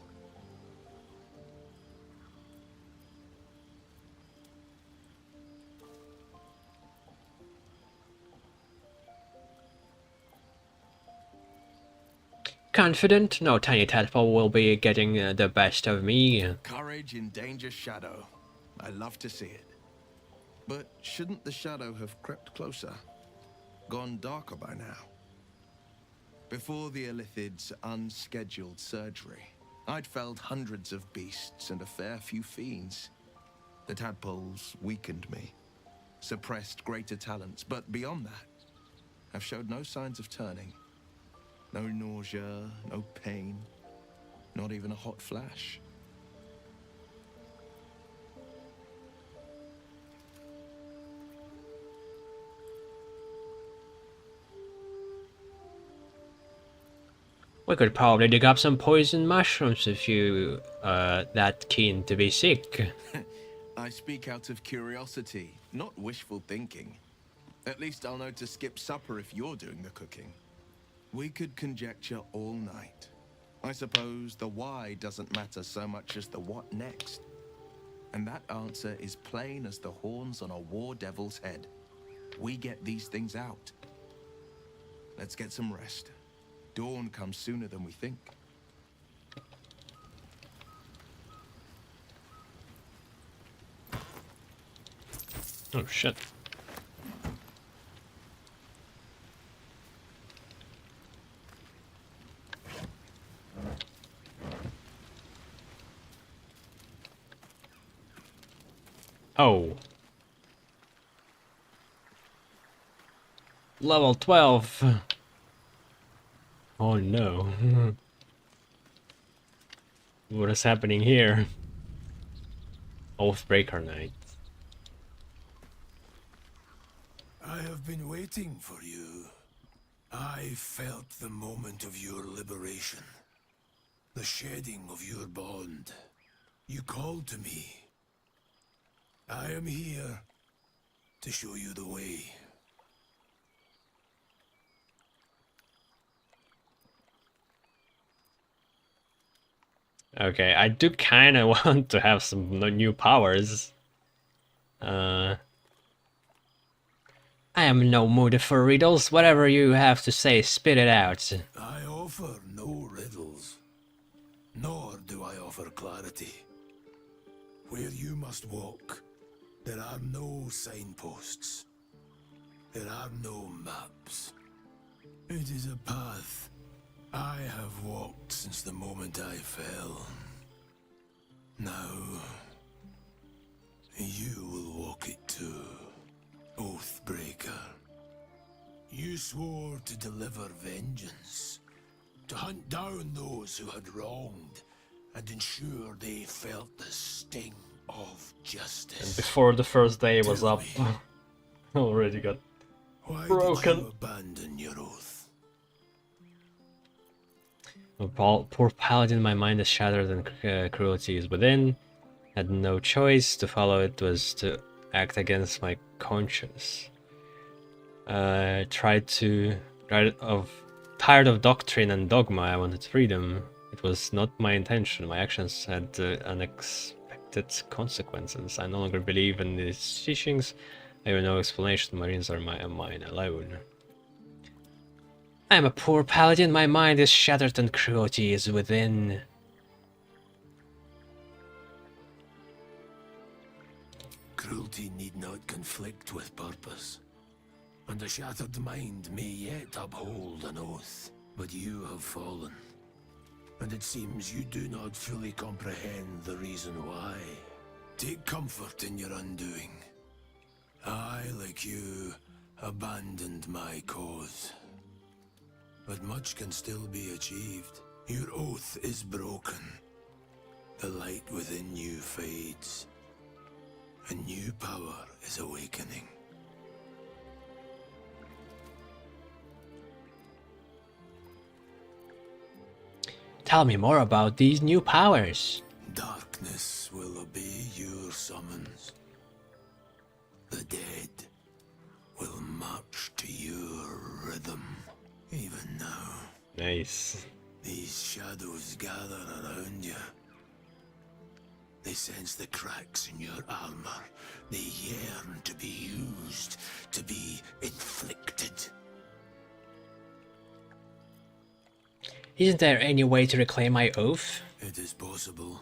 Confident? No tiny tadpole will be getting the best of me. Courage in danger's shadow. I love to see it. But shouldn't the shadow have crept closer? Gone darker by now? Before the Illithid's unscheduled surgery, I'd felled hundreds of beasts and a fair few fiends. The tadpoles weakened me, suppressed greater talents, but beyond that, I've showed no signs of turning. No nausea, no pain, not even a hot flash. We could probably dig up some poison mushrooms if you that keen to be sick. I speak out of curiosity, not wishful thinking. At least I'll know to skip supper if you're doing the cooking. We could conjecture all night. I suppose the why doesn't matter so much as the what next. And that answer is plain as the horns on a war devil's head. We get these things out. Let's get some rest. Dawn comes sooner than we think. Oh shit. Oh. Level 12. Oh no. What is happening here? Oathbreaker Knight. I have been waiting for you. I felt the moment of your liberation. The shedding of your bond. You called to me. I am here to show you the way. Okay, I do kind of want to have some new powers. I am no mood for riddles. Whatever you have to say, spit it out. I offer no riddles, nor do I offer clarity. Where you must walk, there are no signposts. There are no maps. It is a path I have walked since the moment I fell. Now, you will walk it too, Oathbreaker. You swore to deliver vengeance, to hunt down those who had wronged, and ensure they felt the sting of justice. And before the first day was up, already got broken. Did you abandon your oath? Poor paladin, my mind is shattered and cruelty is within. Had no choice. To follow it was to act against my conscience. Tired of doctrine and dogma, I wanted freedom. It was not my intention. My actions had unexpected consequences. I no longer believe in these teachings. I have no explanation. Marines are mine alone. I am a poor paladin. My mind is shattered and cruelty is within. Cruelty need not conflict with purpose, and a shattered mind may yet uphold an oath. But you have fallen, and it seems you do not fully comprehend the reason why. Take comfort in your undoing. I, like you, abandoned my cause. But much can still be achieved. Your oath is broken. The light within you fades. A new power is awakening. Tell me more about these new powers. Darkness will obey your summons. The dead will march to your rhythm. Even now. Nice. These shadows gather around you. They sense the cracks in your armor. They yearn to be used, to be inflicted. Isn't there any way to reclaim my oath? It is possible.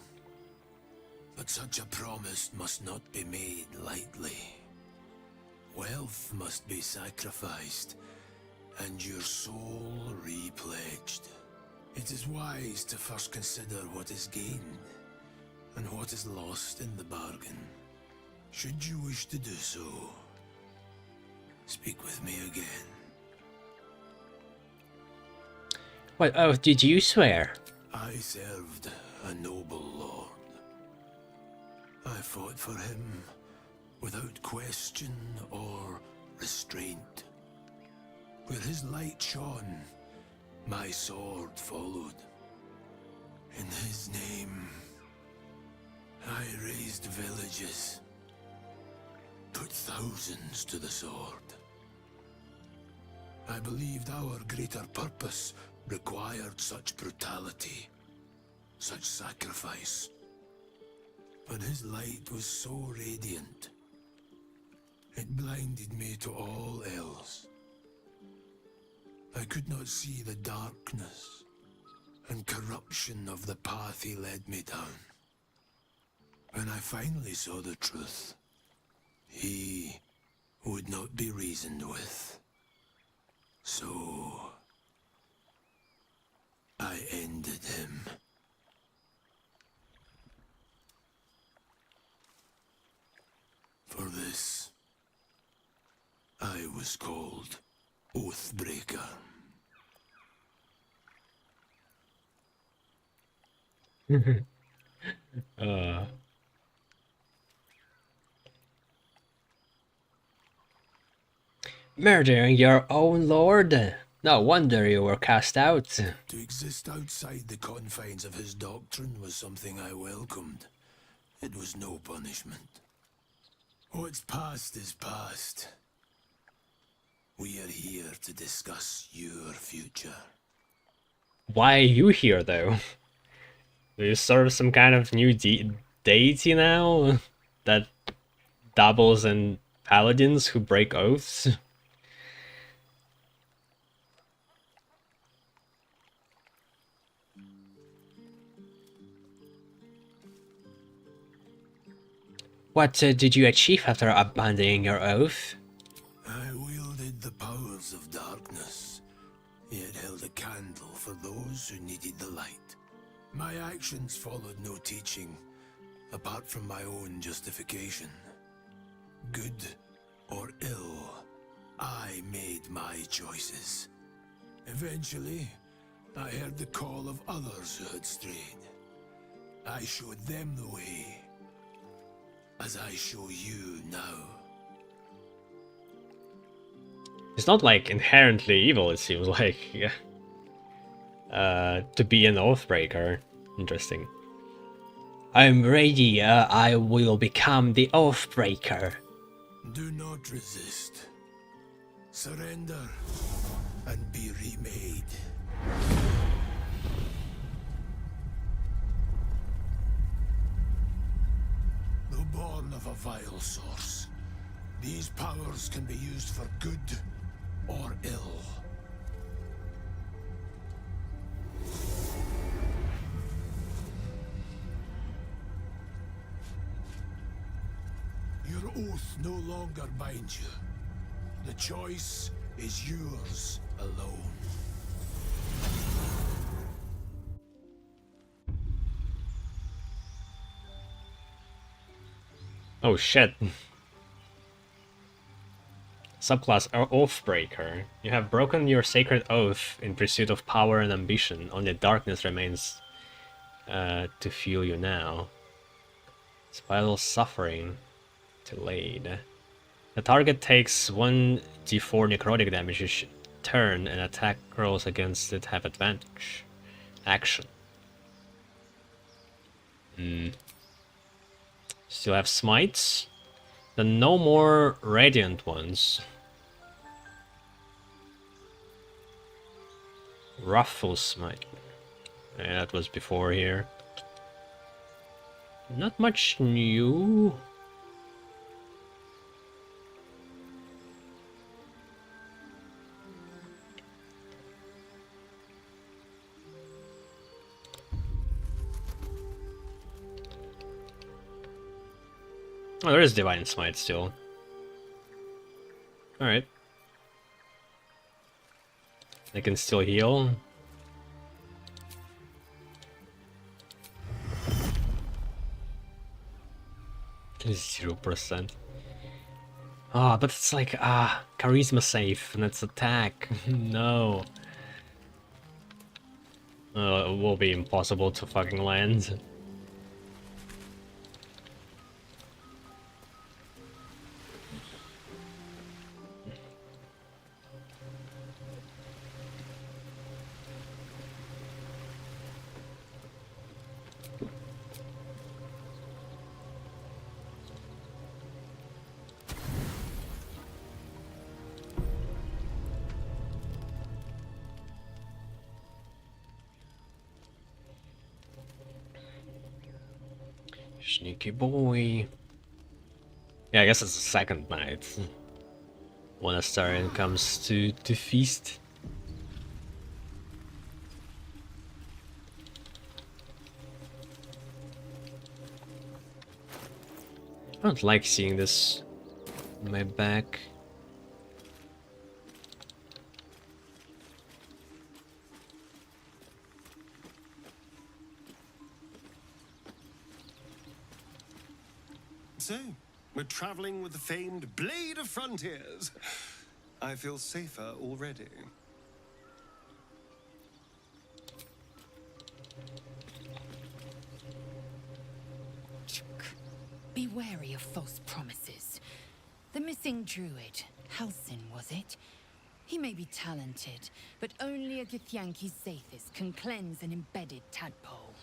But such a promise must not be made lightly. Wealth must be sacrificed, and your soul repledged. It is wise to first consider what is gained and what is lost in the bargain. Should you wish to do so, speak with me again. What oath did you swear? I served a noble lord. I fought for him without question or restraint. Where his light shone, my sword followed. In his name, I raised villages, put thousands to the sword. I believed our greater purpose required such brutality, such sacrifice. But his light was so radiant, it blinded me to all else. I could not see the darkness and corruption of the path he led me down. When I finally saw the truth, he would not be reasoned with. So I ended him. For this, I was called Oathbreaker. uh. Murdering your own lord? No wonder you were cast out. To exist outside the confines of his doctrine was something I welcomed. It was no punishment. What's past is past. We are here to discuss your future. Why are you here, though? Do you serve some kind of new deity now? That dabbles in paladins who break oaths? What did you achieve after abandoning your oath? I wielded the powers of darkness, yet held a candle for those who needed the light. My actions followed no teaching, apart from my own justification. Good or ill, I made my choices. Eventually, I heard the call of others who had strayed. I showed them the way, as I show you now. It's not like inherently evil, it seems like. To be an Oathbreaker. Interesting. I'm ready, I will become the Oathbreaker. Do not resist. Surrender and be remade. Though born of a vile source, these powers can be used for good or ill. Your oath no longer binds you. The choice is yours alone. Oh shit. Subclass Oathbreaker. You have broken your sacred oath in pursuit of power and ambition. Only darkness remains to fuel you now. Spiral suffering. Delayed. The target takes 1d4 necrotic damage each turn, and attack rolls against it have advantage. Action. Still have smites. Then no more radiant ones. Wrathful smite. Yeah, that was before here. Not much new. Oh, there is Divine Smite still. Alright. I can still heal. It's 0%. Ah, but it's like, charisma save, and it's attack. No. It will be impossible to fucking land. Sneaky boy. Yeah, I guess it's the second night. When Astarion comes to feast. I don't like seeing this on my back. So, we're traveling with the famed Blade of Frontiers. I feel safer already. Be wary of false promises. The missing druid, Halsin, was it? He may be talented, but only a Githyanki Zathis can cleanse an embedded tadpole.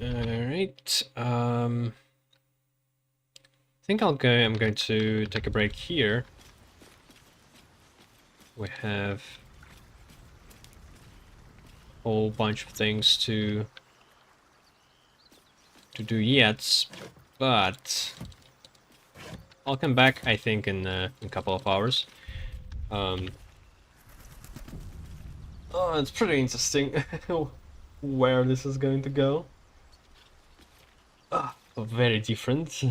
Alright, I think I'm going to take a break here. We have a whole bunch of things to do yet, but I'll come back, I think, in a couple of hours. Oh, it's pretty interesting where this is going to go. Very different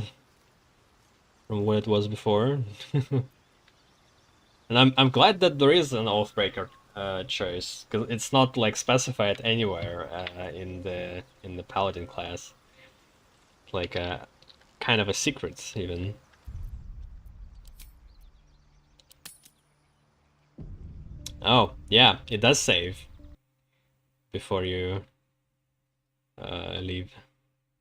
from what it was before. And I'm glad that there is an Oathbreaker choice, because it's not like specified anywhere in the Paladin class. Like a kind of a secret even. Oh yeah, it does save before you leave.